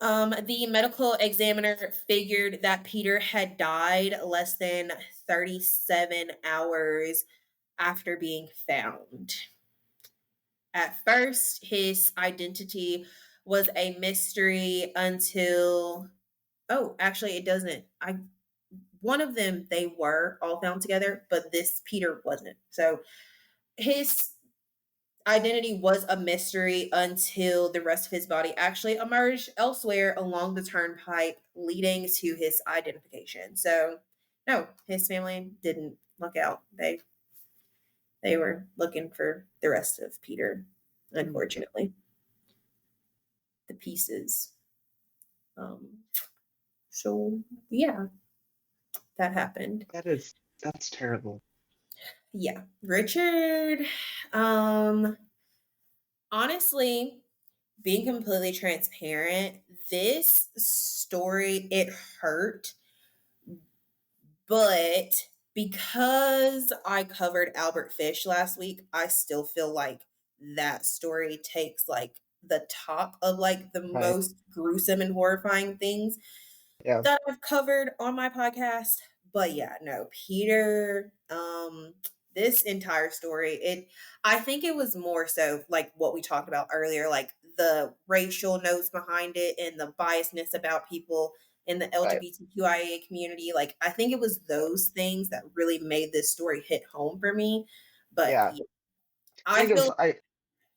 The medical examiner figured that Peter had died less than 37 hours after being found. At first, his identity was a mystery until, oh, actually, it doesn't. one of them, they were all found together, but this Peter wasn't. So his identity was a mystery until the rest of his body actually emerged elsewhere along the turnpike, leading to his identification. So, no, his family didn't look out. They were looking for the rest of Peter, Mm. unfortunately. The pieces. Um, so, yeah, that happened. That's terrible. Yeah. Richard, um, honestly, being completely transparent, this story, it hurt, but because I covered Albert Fish last week, I still feel like that story takes like the top of like the Right. most gruesome and horrifying things Yeah. that I've covered on my podcast. But yeah, no, Peter, this entire story, I think it was more so like what we talked about earlier, like the racial notes behind it and the biasness about people in the Right. LGBTQIA community. Like I think it was those things that really made this story hit home for me. But Yeah. yeah, I I think feel it's I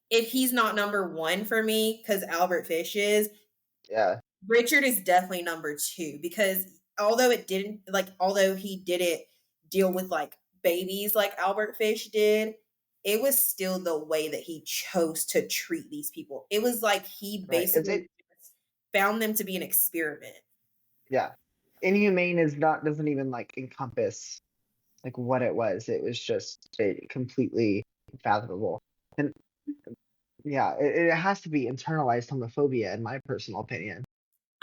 if he's not number one for me, because Albert Fish is, yeah. Richard is definitely number two because although he didn't deal with like babies like Albert Fish did, it was still the way that he chose to treat these people. It was like he Right. basically found them to be an experiment. Yeah. Inhumane is not doesn't even like encompass like what it was. It was just completely unfathomable. And yeah, it has to be internalized homophobia in my personal opinion.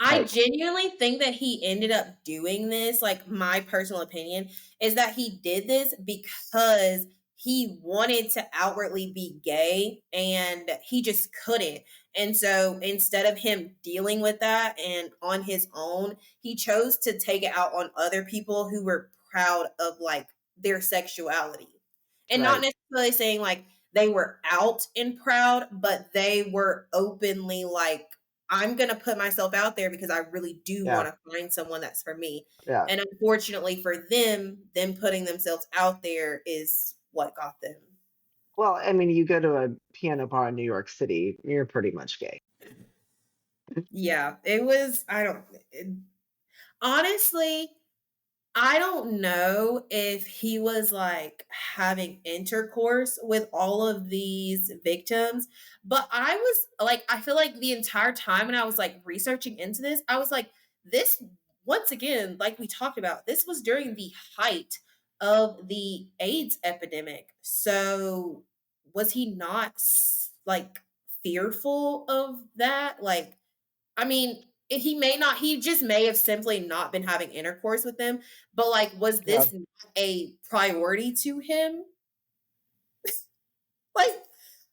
I Like, genuinely think that he ended up doing this. Like, my personal opinion is that he did this because he wanted to outwardly be gay and he just couldn't. And so instead of him dealing with that and on his own, he chose to take it out on other people who were proud of like their sexuality. And not right. necessarily saying like they were out and proud, but they were openly like, I'm going to put myself out there because I really do Yeah. want to find someone that's for me. Yeah. And unfortunately for them putting themselves out there is what got them. Well, I mean, you go to a piano bar in New York City, you're pretty much gay. Yeah, it was, honestly, I don't know if he was like having intercourse with all of these victims, but I was like, I feel like the entire time when I was like researching into this, I was like, this, once again, like we talked about, this was during the height of the AIDS epidemic. So was he not like fearful of that? Like, I mean, he just may have simply not been having intercourse with them, but like, was Yeah. this not a priority to him? Like,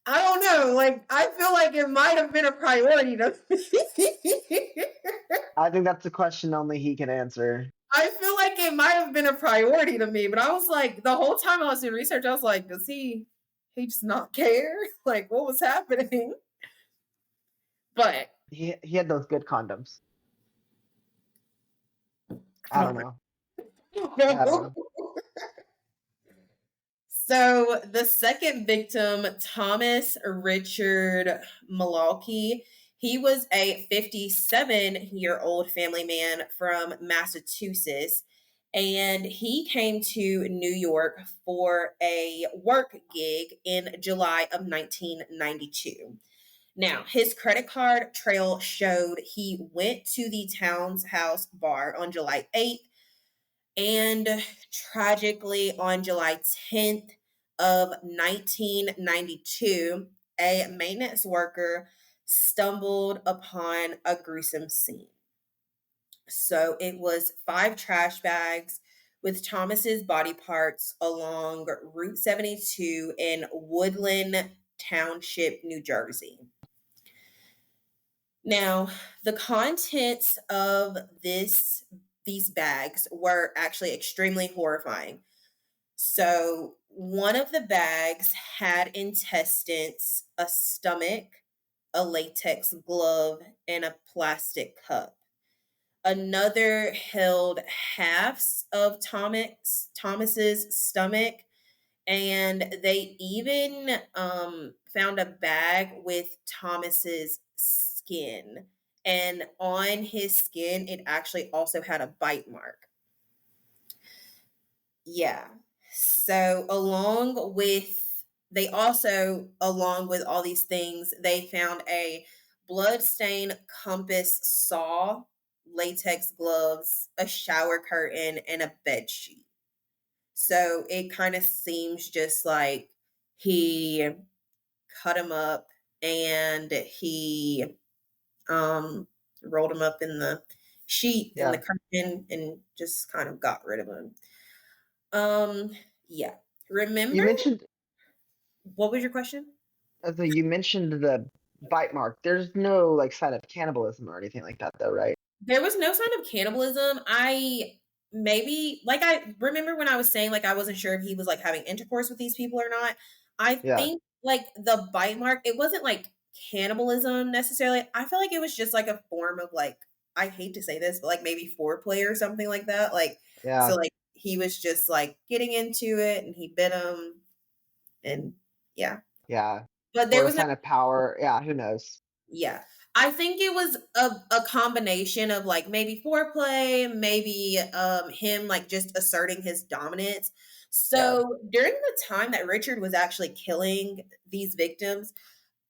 I don't know. Like, I feel like it might have been a priority to me. I think that's a question only he can answer. I feel like it might have been a priority to me, but I was like, the whole time I was doing research, I was like, does he just not care? Like, what was happening? But He had those good condoms. I I don't don't know. I don't know. know. So the second victim, Thomas Richard Malalky, he was a 57-year-old family man from Massachusetts, and he came to New York for a work gig in July of 1992. Now, his credit card trail showed he went to the Townhouse Bar on July 8th, and tragically, on July 10th of 1992, a maintenance worker stumbled upon a gruesome scene. So it was 5 trash bags with Thomas's body parts along Route 72 in Woodland Township, New Jersey. Now, the contents of these bags were actually extremely horrifying. So, one of the bags had intestines, a stomach, a latex glove, and a plastic cup. Another held halves of Thomas's stomach, and they even found a bag with Thomas's skin. And on his skin, it actually also had a bite mark. Yeah. So along with all these things, they found a blood-stained compass saw, latex gloves, a shower curtain, and a bed sheet. So it kind of seems just like he cut him up and he rolled him up in the sheet and the Yeah. curtain and just kind of got rid of him. Um, yeah. You Remember mentioned what was your question? you mentioned the bite mark. There's no like sign of cannibalism or anything like that, though, right? There was no sign of cannibalism. I remember when I was saying like I wasn't sure if he was like having intercourse with these people or not. I Yeah. think like the bite mark, it wasn't like cannibalism necessarily. I feel like it was just like a form of like, I hate to say this, but like maybe foreplay or something like that. Like so Yeah. like he was just like getting into it and he bit him and yeah. Yeah. But there Or a was no sign of power. Yeah. Who knows? Yeah. I think it was a combination of like maybe foreplay, maybe him like just asserting his dominance. Yeah. So during the time that Richard was actually killing these victims,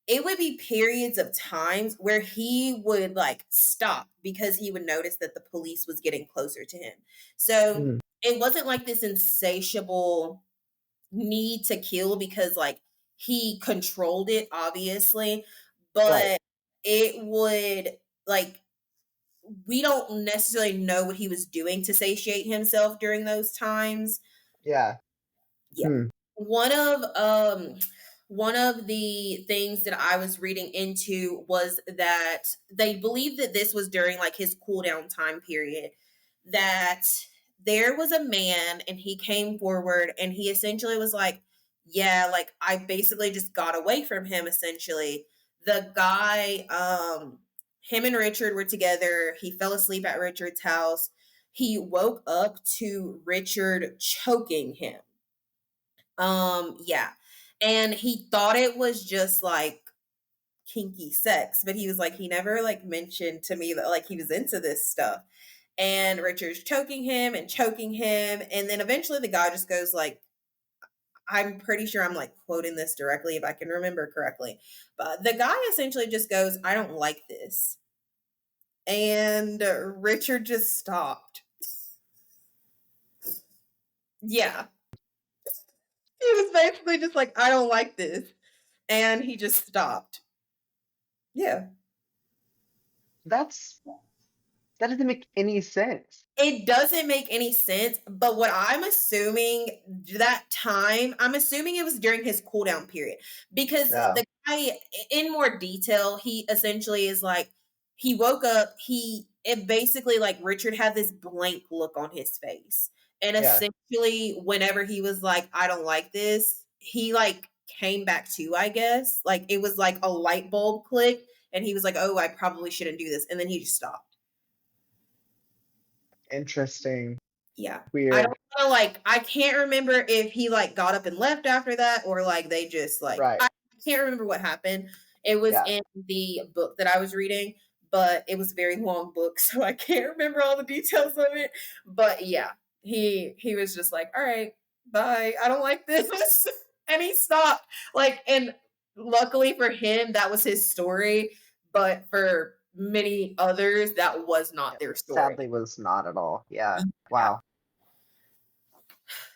it would be periods of times where he would like stop because he would notice that the police was getting closer to him. So Hmm. it wasn't like this insatiable need to kill because like he controlled it obviously, Right. but it would like we don't necessarily know what he was doing to satiate himself during those times. Yeah. Yeah. Hmm. One of um one of the things that I was reading into was that they believed that this was during like his cool down time period, that there was a man and he came forward and he essentially was like, yeah, like I basically just got away from him essentially. The guy him and Richard were together. He fell asleep at Richard's house. He woke up to Richard choking him. Yeah. And he thought it was just like kinky sex, but he was like, he never like mentioned to me that like he was into this stuff. And Richard's choking him. And then eventually the guy just goes like, I'm pretty sure I'm like quoting this directly if I can remember correctly. But the guy essentially just goes, I don't like this. And Richard just stopped. Yeah. He was basically just like, I don't like this. And he just stopped. Yeah. That's that doesn't make any sense. It doesn't make any sense, but what I'm assuming that time, I'm assuming it was during his cool down period because Yeah. the guy, in more detail, he essentially is like, he woke up, it basically like Richard had this blank look on his face. And Yeah. essentially, whenever he was like, I don't like this, he like came back to, I guess. Like it was like a light bulb click, and he was like, oh, I probably shouldn't do this. And then he just stopped. Interesting. Yeah. I don't Weird. know, like, I can't remember if he, like, got up and left after that or, like, they just, like Right. I can't remember what happened. It was Yeah. in the book that I was reading, but it was a very long book, so I can't remember all the details of it. But, yeah, he was just like, "Alright, bye. I don't like this." And he stopped. Like, and luckily for him, that was his story, but for many others, that was not It their story. sadly was not at all. Yeah. Yeah. Wow.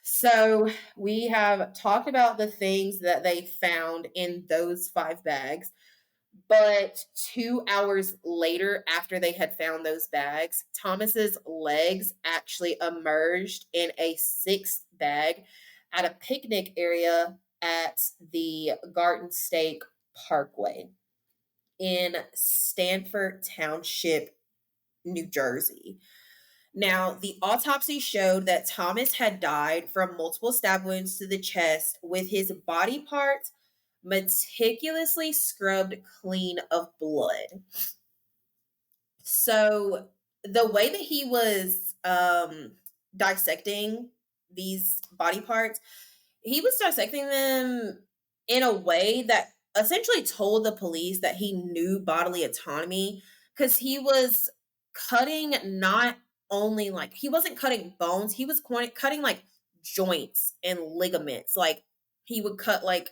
So we have talked about the things that they found in those 5 bags. But 2 hours later, after they had found those bags, Thomas's legs actually emerged in a 6th bag at a picnic area at the Garden State Parkway in Stanford Township, New Jersey. Now, the autopsy showed that Thomas had died from multiple stab wounds to the chest, with his body parts meticulously scrubbed clean of blood. So, the way that he was dissecting these body parts, he was dissecting them in a way that essentially told the police that he knew bodily autonomy, because he was cutting not only like, he wasn't cutting bones, he was cutting like joints and ligaments. Like he would cut like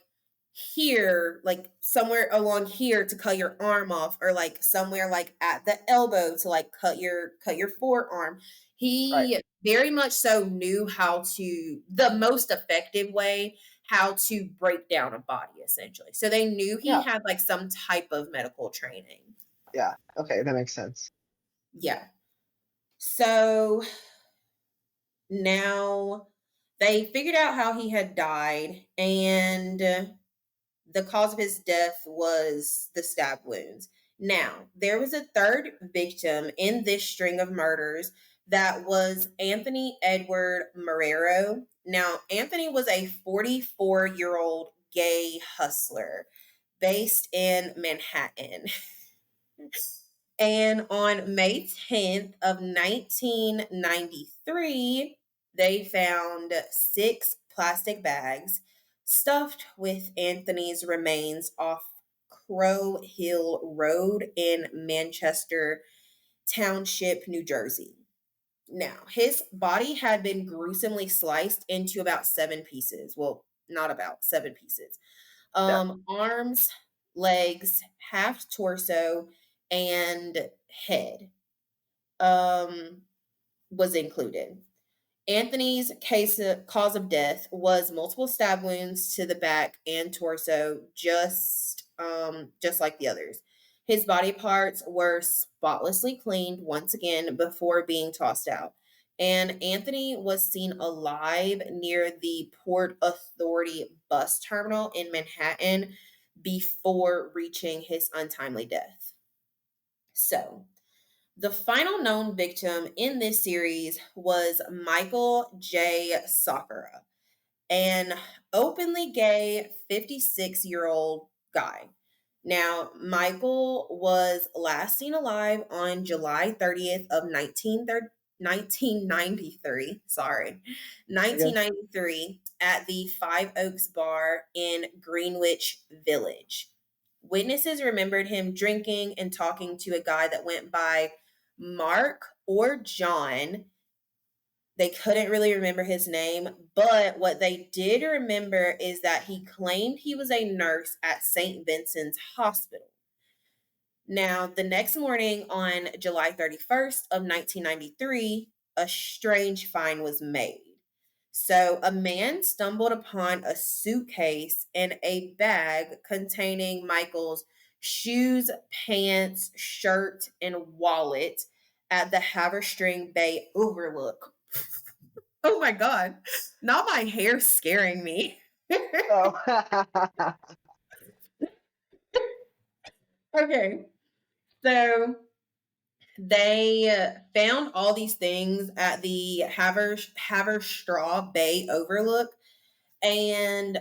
here, like somewhere along here to cut your arm off, or like somewhere like at the elbow to like cut your forearm. Right. He very much so knew how to, the most effective way, how to break down a body essentially. So they knew he Yeah. had like some type of medical training. Yeah. Okay, that makes sense. Yeah. So now they figured out how he had died, and the cause of his death was the stab wounds. Now, there was a third victim in this string of murders that was Anthony Edward Marrero. Now, Anthony was a 44-year-old gay hustler based in Manhattan. And on May 10th of 1993, they found 6 plastic bags stuffed with Anthony's remains off Crow Hill Road in Manchester Township, New Jersey. Now, his body had been gruesomely sliced into about 7 pieces. Well, not about 7 pieces. Yeah. Arms, legs, half torso, and head um, was included. Anthony's cause of death was multiple stab wounds to the back and torso, just like the others. His body parts were spotlessly cleaned once again before being tossed out. And Anthony was seen alive near the Port Authority bus terminal in Manhattan before reaching his untimely death. So, the final known victim in this series was Michael J. Sakura, an openly gay 56-year-old guy. Now, Michael was last seen alive on July 30th of 1993, Okay. 1993 at the Five Oaks Bar in Greenwich Village. Witnesses remembered him drinking and talking to a guy that went by Mark or John. They couldn't really remember his name, but what they did remember is that he claimed he was a nurse at St. Vincent's Hospital. Now, the next morning on July 31st of 1993, a strange find was made. So, a man stumbled upon a suitcase and a bag containing Michael's shoes, pants, shirt, and wallet at the Haverstring Bay Overlook. Oh my God. Not my hair scaring me. Oh. Okay. So they found all these things at the Haverstraw Bay Overlook. And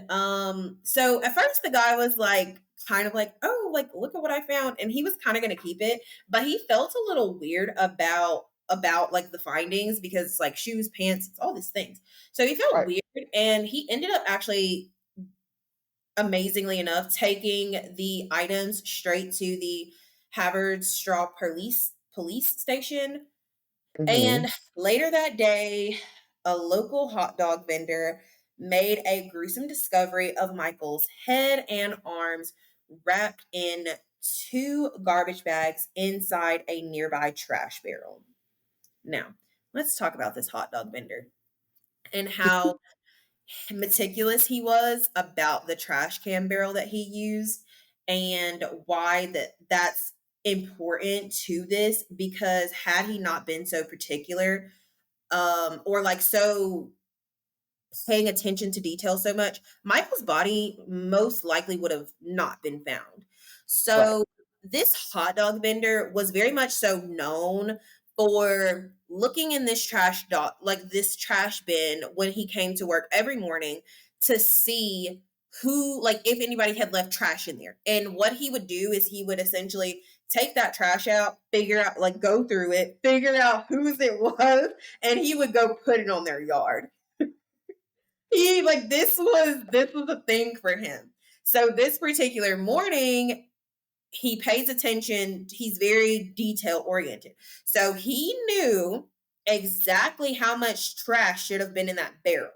so at first the guy was like kind of like, oh, like look at what I found. And he was kind of gonna keep it, but he felt a little weird about like the findings, because it's like shoes, pants, it's all these things. So he felt Right. weird, and he ended up actually, amazingly enough, taking the items straight to the Haverstraw police station. Hmm. And later that day, a local hot dog vendor made a gruesome discovery of Michael's head and arms wrapped in 2 garbage bags inside a nearby trash barrel. Now, let's talk about this hot dog vendor and how meticulous he was about the trash can barrel that he used, and why that's important to this, because had he not been so particular, or like so paying attention to detail so much, Michael's body most likely would have not been found. Right. So this hot dog vendor was very much so known for looking in this this trash bin when he came to work every morning to see who, like if anybody had left trash in there. And what he would do is he would essentially take that trash out, figure out, like, go through it, figure out whose it was, and he would go put it on their yard. He, like, this was a thing for him. So this particular morning, he pays attention. He's very detail oriented. So he knew exactly how much trash should have been in that barrel.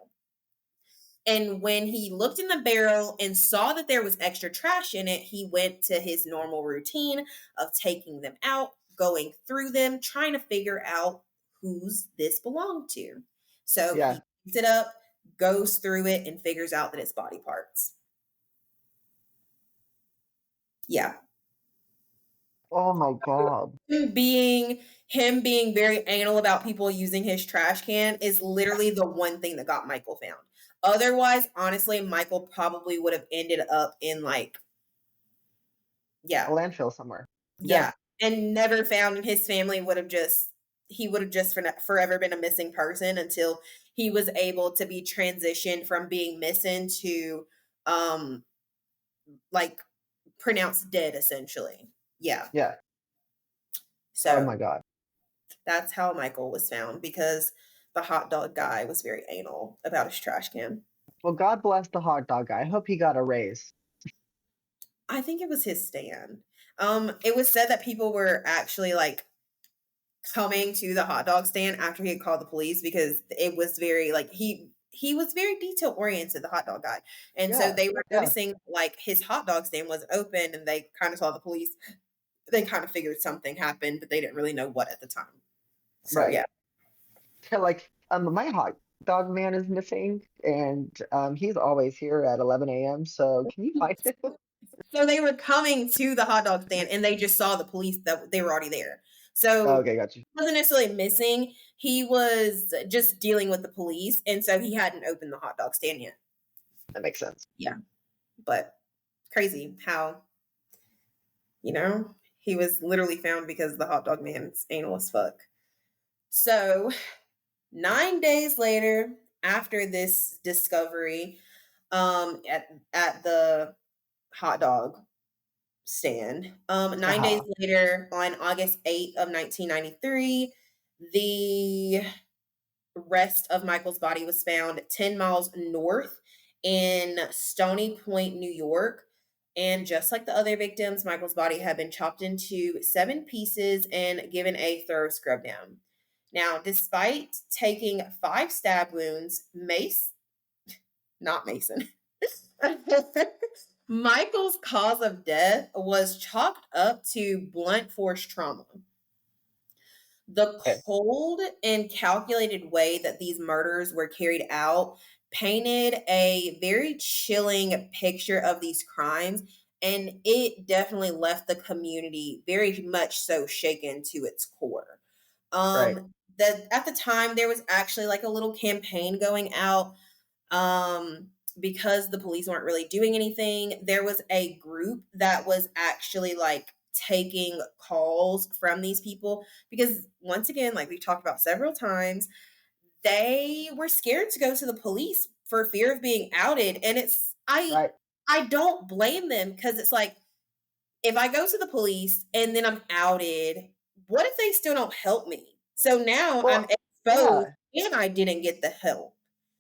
And when he looked in the barrel and saw that there was extra trash in it, he went to his normal routine of taking them out, going through them, trying to figure out whose this belonged to. So Yeah. he picks it up, goes through it, and figures out that it's body parts. Yeah. Oh my god. Him being very anal about people using his trash can is literally the one thing that got Michael found. Otherwise, honestly, Michael probably would have ended up in, like, A yeah, landfill somewhere. Yeah. yeah, and never found, and his family would have just he would have just forever been a missing person until he was able to be transitioned from being missing to um like pronounced dead, essentially. Yeah. Yeah. Oh my So god. that's how Michael was found, because the hot dog guy was very anal about his trash can. Well, God bless the hot dog guy. I hope he got a raise. I think it was his stand. It was said that people were actually, like, coming to the hot dog stand after he had called the police, because it was very, like, he was very detail oriented, the hot dog guy. And so Yeah. they were Yeah. noticing, like, his hot dog stand wasn't open, and they kind of saw the police. They kind of figured something happened, but they didn't really know what at the time. So Right. yeah. Yeah, like my hot dog man is missing, and he's always here at 11 a.m. So can you find him? So they were coming to the hot dog stand, and they just saw the police, that they were already there. So Okay, got you. he wasn't necessarily missing. He was just dealing with the police, and so he hadn't opened the hot dog stand yet. That makes sense. Yeah. But crazy how, he was literally found because the hot dog man's anal as fuck. So 9 days later, after this discovery, at the hot dog stand. 9 days Uh-huh. later, on August 8th of 1993, the rest of Michael's body was found 10 miles north in Stony Point, New York. And just like the other victims, Michael's body had been chopped into 7 pieces and given a thorough scrub down. Now, despite taking 5 stab wounds, not Mason, Michael's cause of death was chalked up to blunt force trauma. The Okay. cold and calculated way that these murders were carried out painted a very chilling picture of these crimes, and it definitely left the community very much so shaken to its core. Right. That at the time there was actually, like, a little campaign going out, because the police weren't really doing anything. There was a group that was actually, like, taking calls from these people, because once again, like we've talked about several times, they were scared to go to the police for fear of being outed. And Right. I don't blame them, because it's like, if I go to the police and then I'm outed, what if they still don't help me? So now I'm Well, exposed yeah. and I didn't get the help.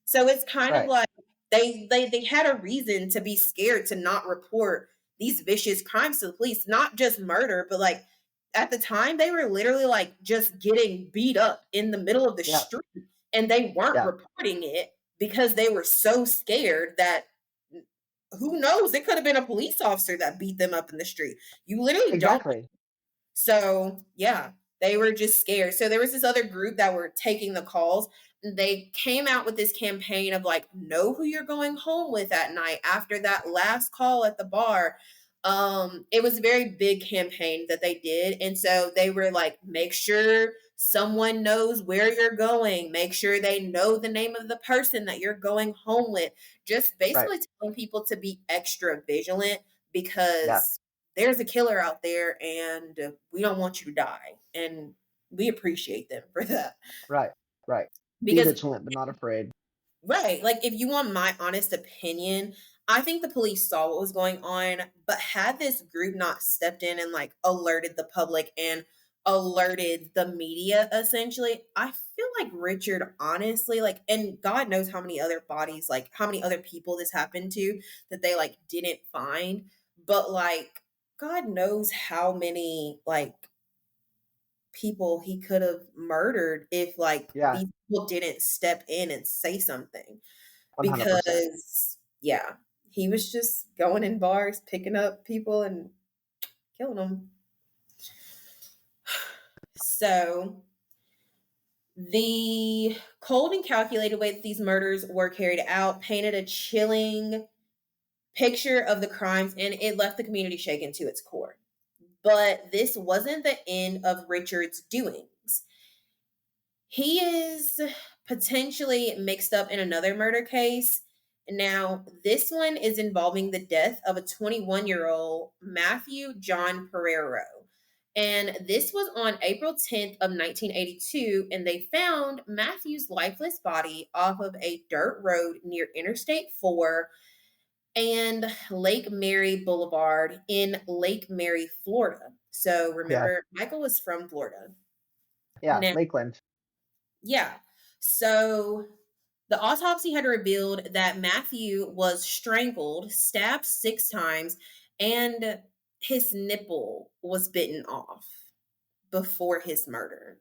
So it's kind of Right. like they had a reason to be scared to not report these vicious crimes to the police, not just murder, but, like, at the time they were literally, like, just getting beat up in the middle of the Yeah. street, and they weren't Yeah. reporting it because they were so scared that, who knows, it could have been a police officer that beat them up in the street. You literally don't. Exactly. So, yeah, they were just scared. So there was this other group that were taking the calls. They came out with this campaign of, like, know who you're going home with at night after that last call at the bar. It was a very big campaign that they did. And so they were like, make sure someone knows where you're going. Make sure they know the name of the person that you're going home with. Just Right. basically telling people to be extra vigilant, Yeah. because there's a killer out there and we don't want you to die. And we appreciate them for that. Right. Right. Be Because, vigilant, but not afraid. right, like, if you want my honest opinion, I think the police saw what was going on, but had this group not stepped in and like alerted the public and alerted the media, essentially, I feel like Richard, honestly, like, and God knows how many other bodies, like, how many other people this happened to that they like didn't find, but like, God knows how many like people he could have murdered if like Yeah, these people didn't step in and say something. 100%. Because yeah, he was just going in bars, picking up people and killing them. So the cold and calculated way that these murders were carried out painted a chilling picture of the crimes, and it left the community shaken to its core. But this wasn't the end of Richard's doings. He is potentially mixed up in another murder case. Now, this one is involving the death of a 21-year-old Matthew John Pereiro. And this was on April 10th of 1982, and they found Matthew's lifeless body off of a dirt road near Interstate 4 and Lake Mary Boulevard in Lake Mary, Florida. So Yeah, remember, Michael was from Florida. yeah, Now, Lakeland. yeah. So the autopsy had revealed that Matthew was strangled, stabbed 6 times, and his nipple was bitten off before his murder.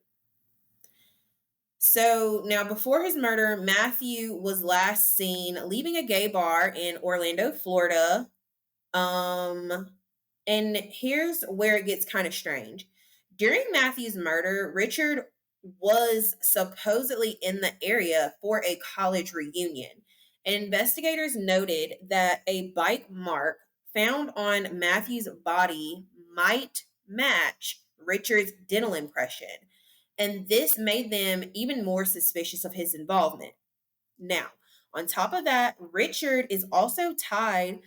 So now, before his murder, Matthew was last seen leaving a gay bar in Orlando, Florida. And here's where it gets kind of strange. During Matthew's murder, Richard was supposedly in the area for a college reunion. And investigators noted that a bike mark found on Matthew's body might match Richard's dental impression. And this made them even more suspicious of his involvement. Now, on top of that, Richard is also tied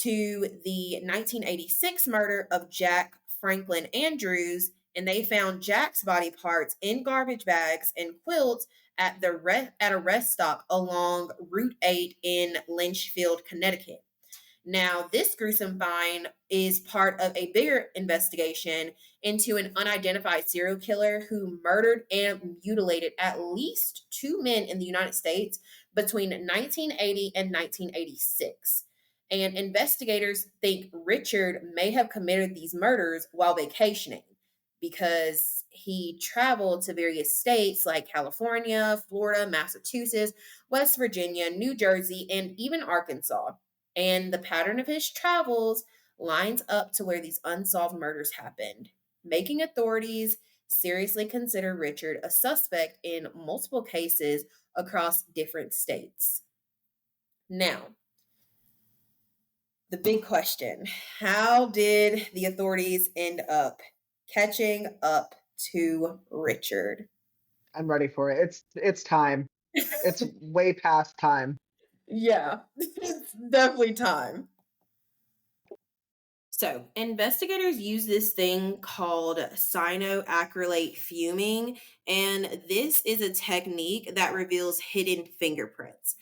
to the 1986 murder of Jack Franklin Andrews, and they found Jack's body parts in garbage bags and quilts at at a rest stop along Route 8 in Lynchfield, Connecticut. Now, this gruesome find is part of a bigger investigation into an unidentified serial killer who murdered and mutilated at least 2 men in the United States between 1980 and 1986. And investigators think Richard may have committed these murders while vacationing because he traveled to various states like California, Florida, Massachusetts, West Virginia, New Jersey, and even Arkansas. And the pattern of his travels lines up to where these unsolved murders happened, making authorities seriously consider Richard a suspect in multiple cases across different states. Now, the big question: how did the authorities end up catching up to Richard? I'm ready for it. It's time. It's way past time. Yeah, it's definitely time. So, investigators use this thing called cyanoacrylate fuming, and this is a technique that reveals hidden fingerprints.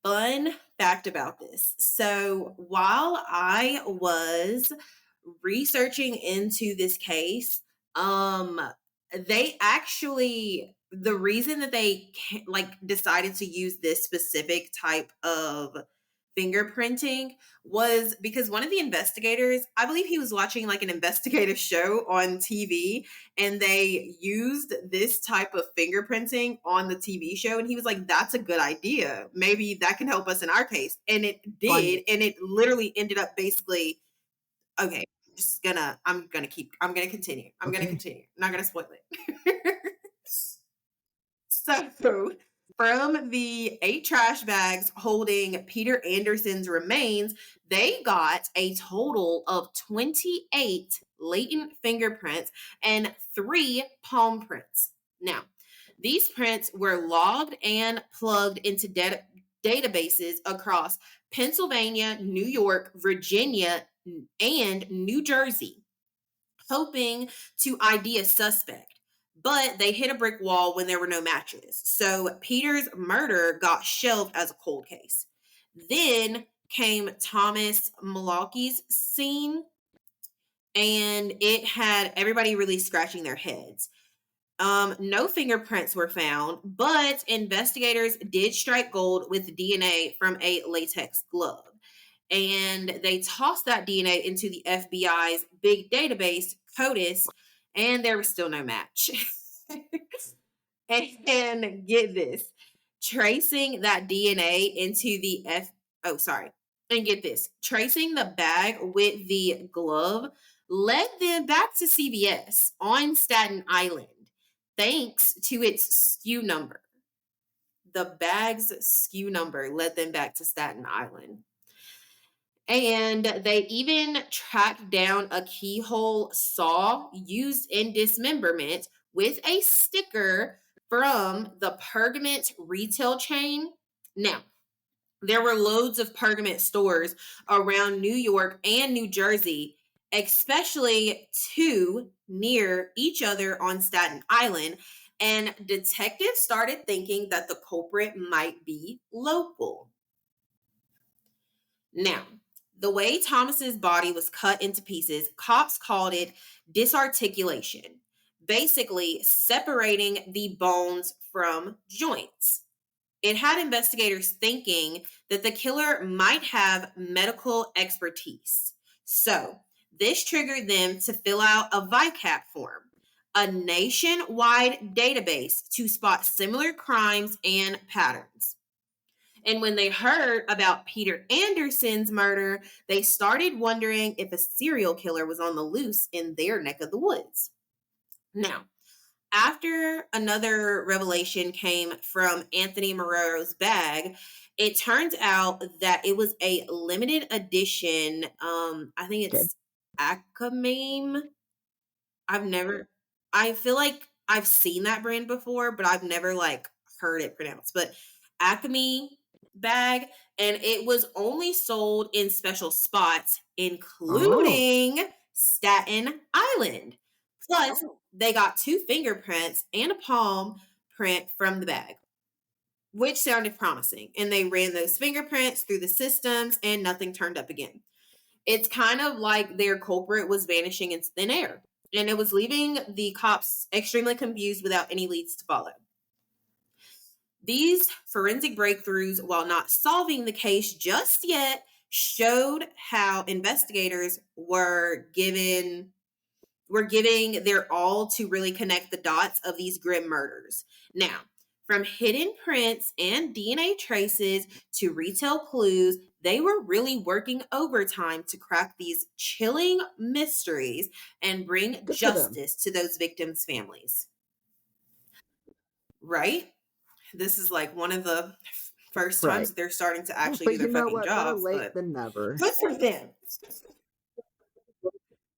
Fun fact about this. So, while I was researching into this case, um they actually, the reason that they like decided to use this specific type of fingerprinting was because one of the investigators, I believe he was watching like an investigative show on TV, and they used this type of fingerprinting on the TV show, and he was like, that's a good idea, maybe that can help us in our case, and it Fun. did, and it literally ended up basically. Okay, I'm gonna continue. Okay. I'm not gonna spoil it. So, from the 8 trash bags holding Peter Anderson's remains, they got a total of 28 latent fingerprints and 3 palm prints. Now, these prints were logged and plugged into databases across Pennsylvania, New York, Virginia, and New Jersey, hoping to ID a suspect. But they hit a brick wall when there were no matches. So Peter's murder got shelved as a cold case. Then came Thomas Malarkey's scene, and it had everybody really scratching their heads. No fingerprints were found, but investigators did strike gold with DNA from a latex glove. And they tossed that DNA into the FBI's big database, CODIS, and there was still no match. And get this, tracing that DNA into the and get this, tracing the bag with the glove led them back to CVS on Staten Island, thanks to its SKU number. The bag's SKU number led them back to Staten Island. And they even tracked down a keyhole saw used in dismemberment with a sticker from the Pergament retail chain. Now, there were loads of Pergament stores around New York and New Jersey, especially two near each other on Staten Island. And detectives started thinking that the culprit might be local. Now, the way Thomas's body was cut into pieces, cops called it disarticulation, basically separating the bones from joints. It had investigators thinking that the killer might have medical expertise. So, this triggered them to fill out a VICAP form, a nationwide database to spot similar crimes and patterns. And when they heard about Peter Anderson's murder, they started wondering if a serial killer was on the loose in their neck of the woods. Now, after another revelation came from Anthony Morero's bag, it turns out that it was a limited edition. I think it's Acamame. I feel like I've seen that brand before, but I've never like heard it pronounced. But Acme bag, and it was only sold in special spots, including Staten Island. Plus, they got 2 fingerprints and a palm print from the bag, which sounded promising. And they ran those fingerprints through the systems, and nothing turned up again. It's kind of like their culprit was vanishing in thin air, and it was leaving the cops extremely confused without any leads to follow. These forensic breakthroughs, while not solving the case just yet, showed how investigators were giving their all to really connect the dots of these grim murders. Now, from hidden prints and DNA traces to retail clues, they were really working overtime to crack these chilling mysteries and bring justice to those victims' families. Right? This is like one of the first times they're starting to actually do their fucking jobs. Better late than never. Good for them.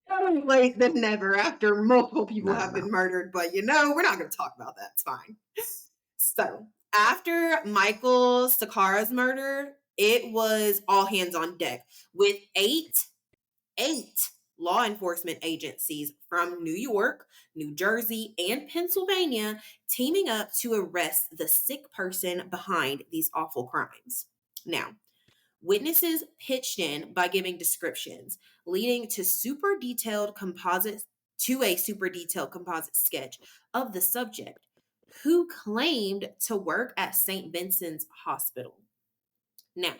Better late than never after multiple people have been murdered. But we're not going to talk about that. It's fine. So after Michael Sakara's murder, it was all hands on deck with eight law enforcement agencies from New York, New Jersey, and Pennsylvania teaming up to arrest the sick person behind these awful crimes. Now, witnesses pitched in by giving descriptions, leading to a super detailed composite sketch of the subject, who claimed to work at St. Vincent's Hospital. Now,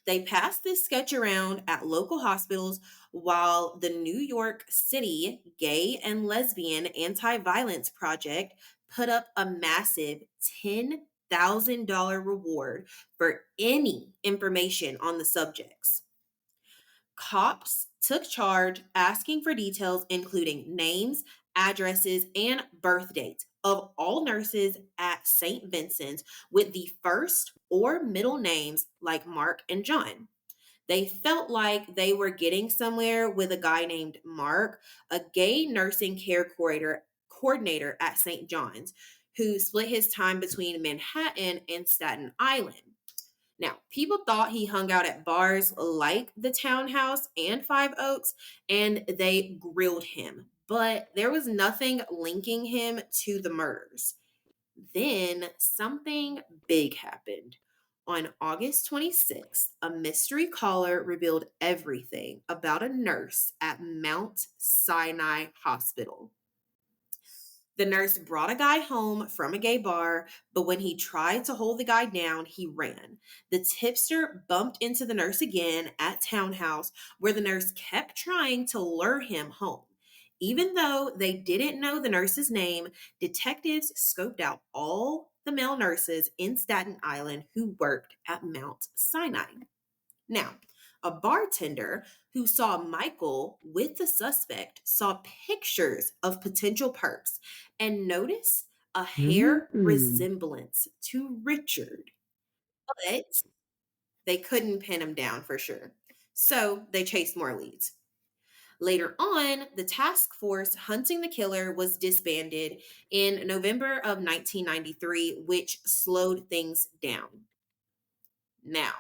they passed this sketch around at local hospitals while the New York City Gay and Lesbian Anti-Violence Project put up a massive $10,000 reward for any information on the subjects. Cops took charge, asking for details including names, addresses, and birth dates of all nurses at St. Vincent's with the first or middle names like Mark and John. They felt like they were getting somewhere with a guy named Mark, a gay nursing care coordinator at St. John's, who split his time between Manhattan and Staten Island. Now, people thought he hung out at bars like the Townhouse and Five Oaks, and they grilled him, but there was nothing linking him to the murders. Then something big happened. On August 26th, a mystery caller revealed everything about a nurse at Mount Sinai Hospital. The nurse brought a guy home from a gay bar, but when he tried to hold the guy down, he ran. The tipster bumped into the nurse again at Townhouse, where the nurse kept trying to lure him home. Even though they didn't know the nurse's name, detectives scoped out all the male nurses in Staten Island who worked at Mount Sinai. Now, a bartender who saw Michael with the suspect saw pictures of potential perps and noticed a hair Mm. resemblance to Richard, but they couldn't pin him down for sure. So they chased more leads. Later on, the task force hunting the killer was disbanded in November of 1993, which slowed things down. Now,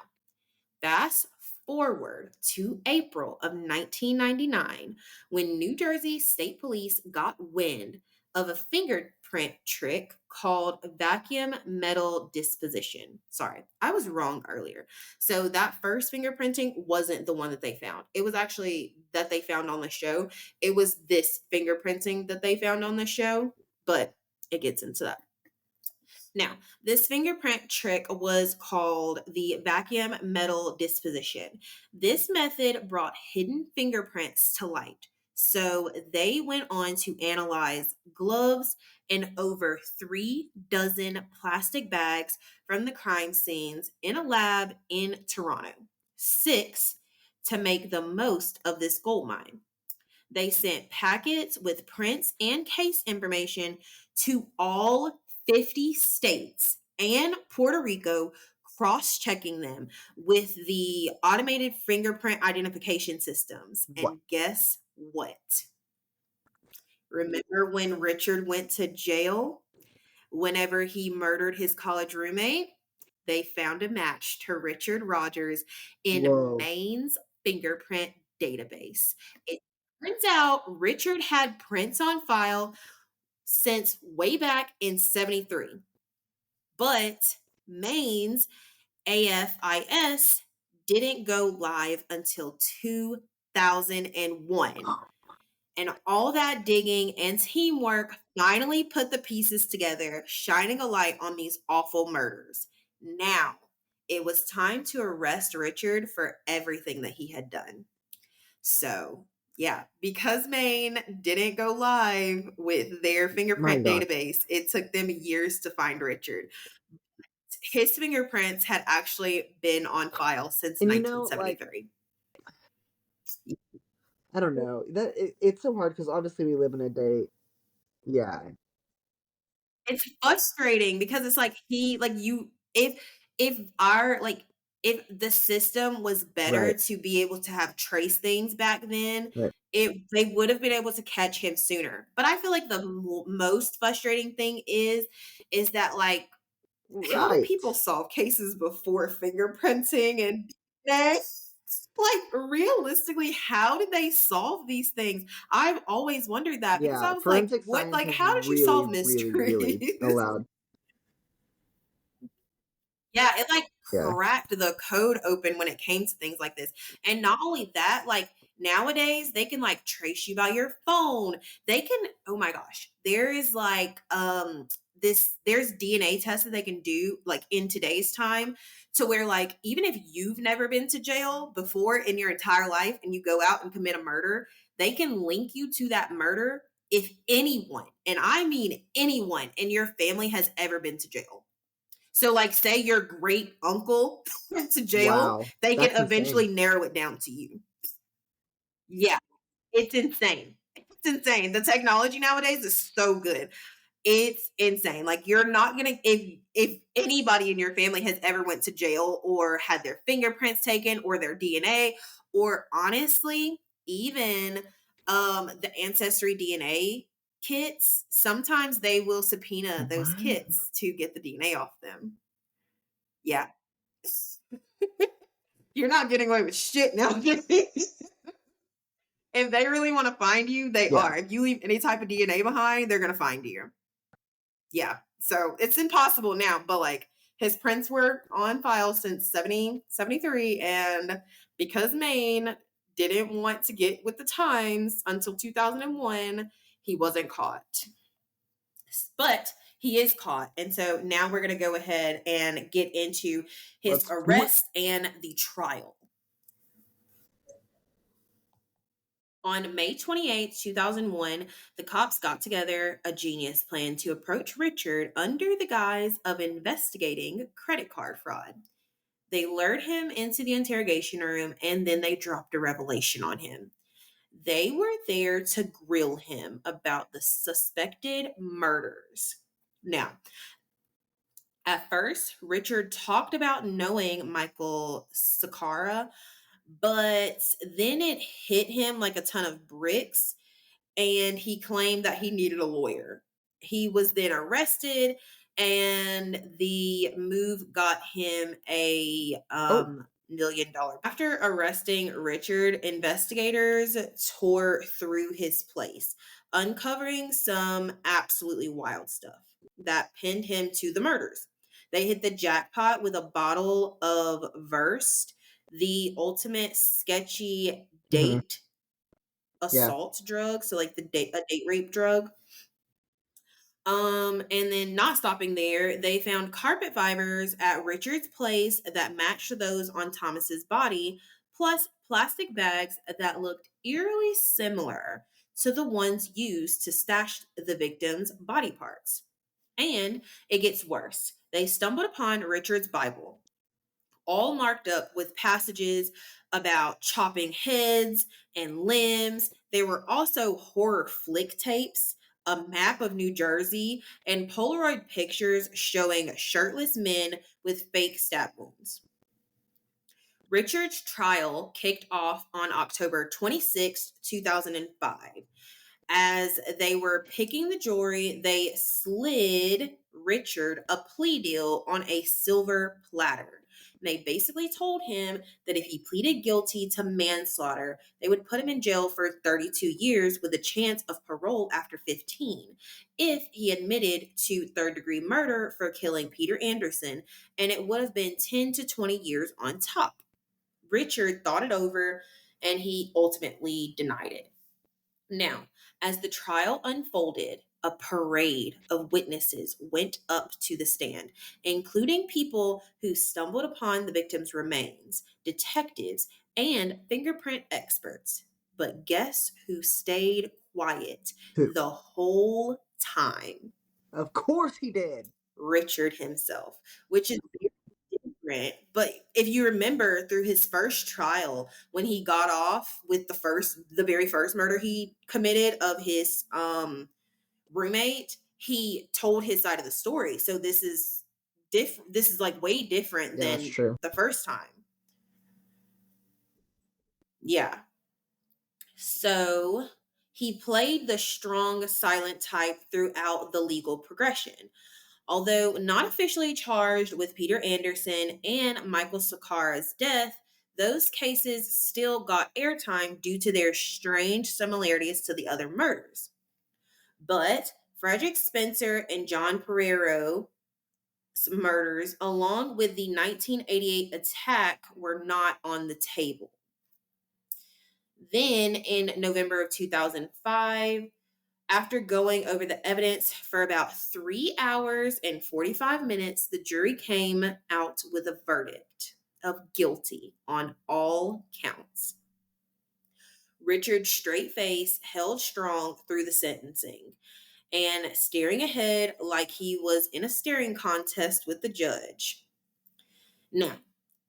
fast forward to April of 1999 when New Jersey State Police got wind of a fingerprint trick called vacuum metal disposition. Sorry, I was wrong earlier. So that first fingerprinting wasn't the one that they found. It was actually that they found on the show. It was this fingerprinting that they found on the show, but it gets into that. Now, this fingerprint trick was called the vacuum metal disposition. This method brought hidden fingerprints to light. So they went on to analyze gloves and over 3 dozen plastic bags from the crime scenes in a lab in Toronto. 6 to make the most of this gold mine. They sent packets with prints and case information to all 50 states and Puerto Rico, cross checking them with the automated fingerprint identification systems. What? And guess what? Remember when Richard went to jail whenever he murdered his college roommate? They found a match to Richard Rogers in Whoa. Maine's fingerprint database. It turns out Richard had prints on file since way back in 73, but Maine's AFIS didn't go live until 2001. And all that digging and teamwork finally put the pieces together, shining a light on these awful murders. Now, it was time to arrest Richard for everything that he had done. So, yeah, because Maine didn't go live with their My fingerprint God. database, it took them years to find Richard. His fingerprints had actually been on file since And like, 1973. I don't know. It's so hard because obviously we live in a day. Yeah. It's frustrating because it's like he like you if our like if the system was better Right. to be able to have trace things back then, Right. they would have been able to catch him sooner. But I feel like the most frustrating thing is that like how do Right. people solve cases before fingerprinting and DNA? Like realistically, how did they solve these things? I've always wondered that because Yeah. I was like, Forensic what science like is how did you really, solve really, really mysteries? allowed. Yeah, it like Yeah. cracked the code open when it came to things like this. And not only that, like nowadays they can like trace you by your phone. They can, oh my gosh, there is like there's DNA tests that they can do like in today's time to where like even if you've never been to jail before in your entire life and you go out and commit a murder, they can link you to that murder if anyone, and I mean anyone in your family has ever been to jail. So, like, say your great uncle went to jail, Wow. they can That's insane. eventually narrow it down to you. Yeah, it's insane. It's insane. The technology nowadays is so good. It's insane. Like you're not gonna if anybody in your family has ever went to jail or had their fingerprints taken or their DNA or honestly even the ancestry DNA kits, sometimes they will subpoena those What? kits to get the DNA off them. Yeah. You're not getting away with shit nowadays. If they really want to find you, they Yeah. are. If you leave any type of DNA behind, they're going to find you. Yeah. So it's impossible now, but like His prints were on file since 1773, and because Maine didn't want to get with the times until 2001, he wasn't caught. But he is caught. And so now we're going to go ahead and get into his arrest and the trial. On May 28, 2001, the cops got together a genius plan to approach Richard under the guise of investigating credit card fraud. They lured him into the interrogation room and then they dropped a revelation on him. They were there to grill him about the suspected murders. Now, at first, Richard talked about knowing Michael Sakara, but then it hit him like a ton of bricks, and he claimed that he needed a lawyer. He was then arrested, and the move got him a $1 million. After arresting Richard, investigators tore through his place, uncovering some absolutely wild stuff that pinned him to the murders. They hit the jackpot with a bottle of Versed, the ultimate sketchy date assault drug, so like a date rape drug. And then not stopping there, they found carpet fibers at Richard's place that matched those on Thomas's body, plus plastic bags that looked eerily similar to the ones used to stash the victim's body parts. And it gets worse. They stumbled upon Richard's Bible, all marked up with passages about chopping heads and limbs. There were also horror flick tapes, a map of New Jersey, and Polaroid pictures showing shirtless men with fake stab wounds. Richard's trial kicked off on October 26, 2005. As they were picking the jury, they slid Richard a plea deal on a silver platter. They basically told him that if he pleaded guilty to manslaughter, they would put him in jail for 32 years with a chance of parole after 15. If he admitted to third-degree murder for killing Peter Anderson, and it would have been 10 to 20 years on top. Richard thought it over, and he ultimately denied it. Now, as the trial unfolded, a parade of witnesses went up to the stand, including people who stumbled upon the victim's remains, detectives, and fingerprint experts. But guess who stayed quiet the whole time? Of course he did. Richard himself, which is different. But if you remember through his first trial, when he got off with the very first murder he committed of his roommate, he told his side of the story. So this is different. This is like way different than the first time. Yeah. So he played the strong, silent type throughout the legal progression. Although not officially charged with Peter Anderson and Michael Sakara's death, those cases still got airtime due to their strange similarities to the other murders. But Frederick Spencer and John Pereiro's murders, along with the 1988 attack, were not on the table. Then in November of 2005, after going over the evidence for about 3 hours and 45 minutes, the jury came out with a verdict of guilty on all counts. Richard's straight face held strong through the sentencing, and staring ahead like he was in a staring contest with the judge. Now,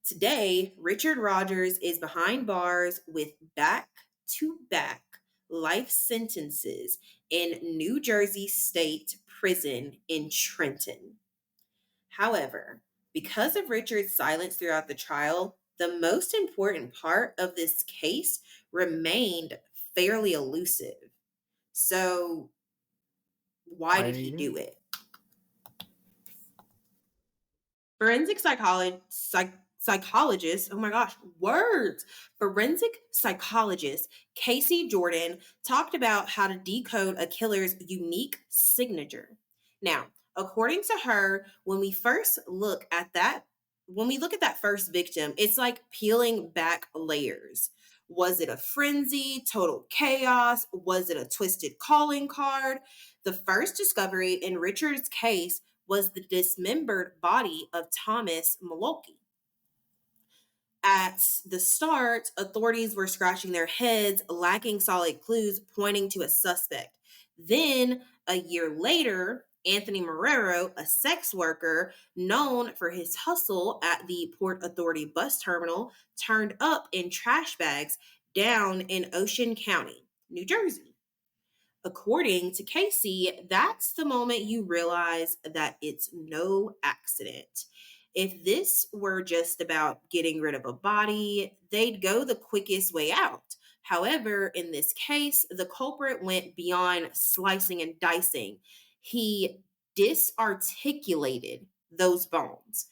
today, Richard Rogers is behind bars with back-to-back life sentences in New Jersey State Prison in Trenton. However, because of Richard's silence throughout the trial, the most important part of this case remained fairly elusive. So, why did he do it? Forensic psychologist, oh my gosh, words. Forensic psychologist Casey Jordan talked about how to decode a killer's unique signature. Now, according to her, when we look at that first victim, it's like peeling back layers. Was it a frenzy, total chaos? Was it a twisted calling card? The first discovery in Richard's case was the dismembered body of Thomas Mulcahy. At the start, authorities were scratching their heads, lacking solid clues pointing to a suspect. Then, a year later, Anthony Marrero, a sex worker known for his hustle at the Port Authority bus terminal, turned up in trash bags down in Ocean County, New Jersey. According to Casey, that's the moment you realize that it's no accident. If this were just about getting rid of a body, they'd go the quickest way out. However, in this case, the culprit went beyond slicing and dicing. He disarticulated those bones,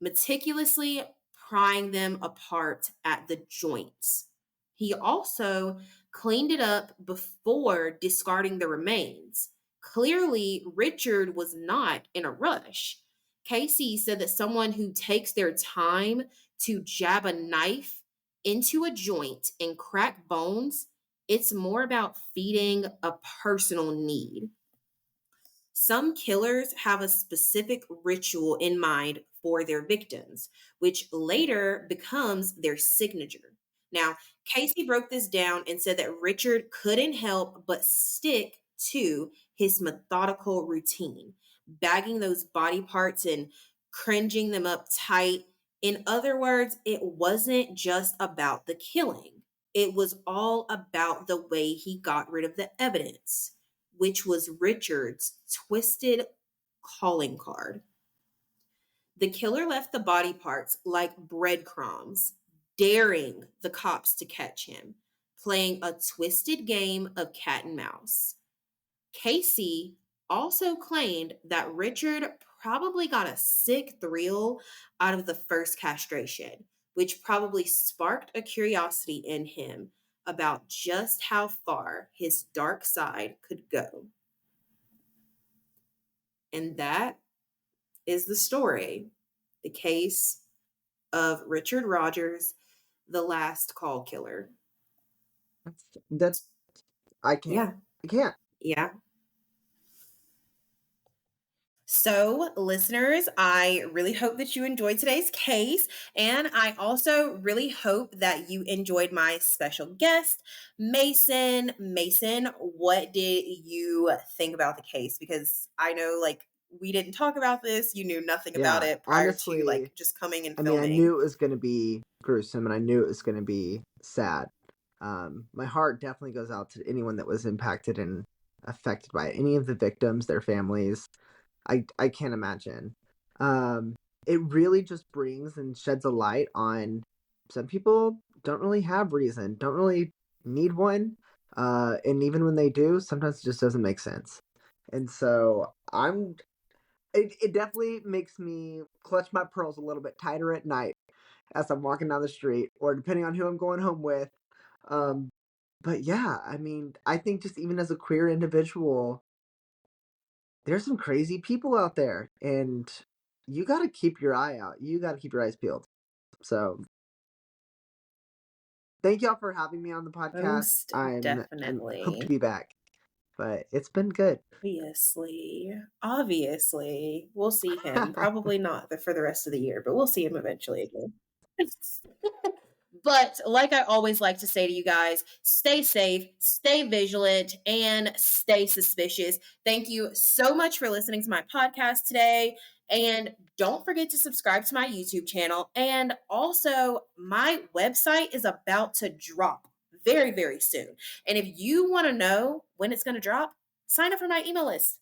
meticulously prying them apart at the joints. He also cleaned it up before discarding the remains. Clearly, Richard was not in a rush. Casey said that someone who takes their time to jab a knife into a joint and crack bones, it's more about feeding a personal need. Some killers have a specific ritual in mind for their victims, which later becomes their signature. Now, Casey broke this down and said that Richard couldn't help but stick to his methodical routine, bagging those body parts and cringing them up tight. In other words, it wasn't just about the killing, it was all about the way he got rid of the evidence, which was Richard's twisted calling card. The killer left the body parts like breadcrumbs, daring the cops to catch him, playing a twisted game of cat and mouse. Casey also claimed that Richard probably got a sick thrill out of the first castration, which probably sparked a curiosity in him about just how far his dark side could go. And that is the story, the case of Richard Rogers, the last call killer. That's I can't. Yeah, I can't. yeah. So, listeners, I really hope that you enjoyed today's case. And I also really hope that you enjoyed my special guest, Mason. Mason, what did you think about the case? Because I know, like, we didn't talk about this. You knew nothing about Yeah, it prior to, honestly, like, just coming and I mean, I knew filming. it was gonna be gruesome, and I knew it was gonna be sad. My heart definitely goes out to anyone that was impacted and affected by it. Any of the victims, their families. I can't imagine. Um, it really just brings and sheds a light on some people don't really have reason, don't really need one. And even when they do, sometimes it just doesn't make sense. And so it definitely makes me clutch my pearls a little bit tighter at night as I'm walking down the street or depending on who I'm going home with. Um, but yeah, I mean, I think just even as a queer individual, there's some crazy people out there, and you gotta keep your eye out. You gotta keep your eyes peeled. So, thank y'all for having me on the podcast. Most I'm hope to definitely. be back, but it's been good. Obviously. We'll see him. Probably not for the rest of the year, but we'll see him eventually again. But like I always like to say to you guys, stay safe, stay vigilant, and stay suspicious. Thank you so much for listening to my podcast today. And don't forget to subscribe to my YouTube channel. And also, my website is about to drop very, very soon. And if you want to know when it's going to drop, sign up for my email list.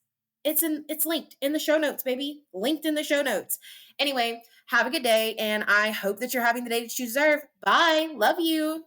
It's linked in the show notes, baby. Linked in the show notes. Anyway, have a good day, and I hope that you're having the day that you deserve. Bye. Love you.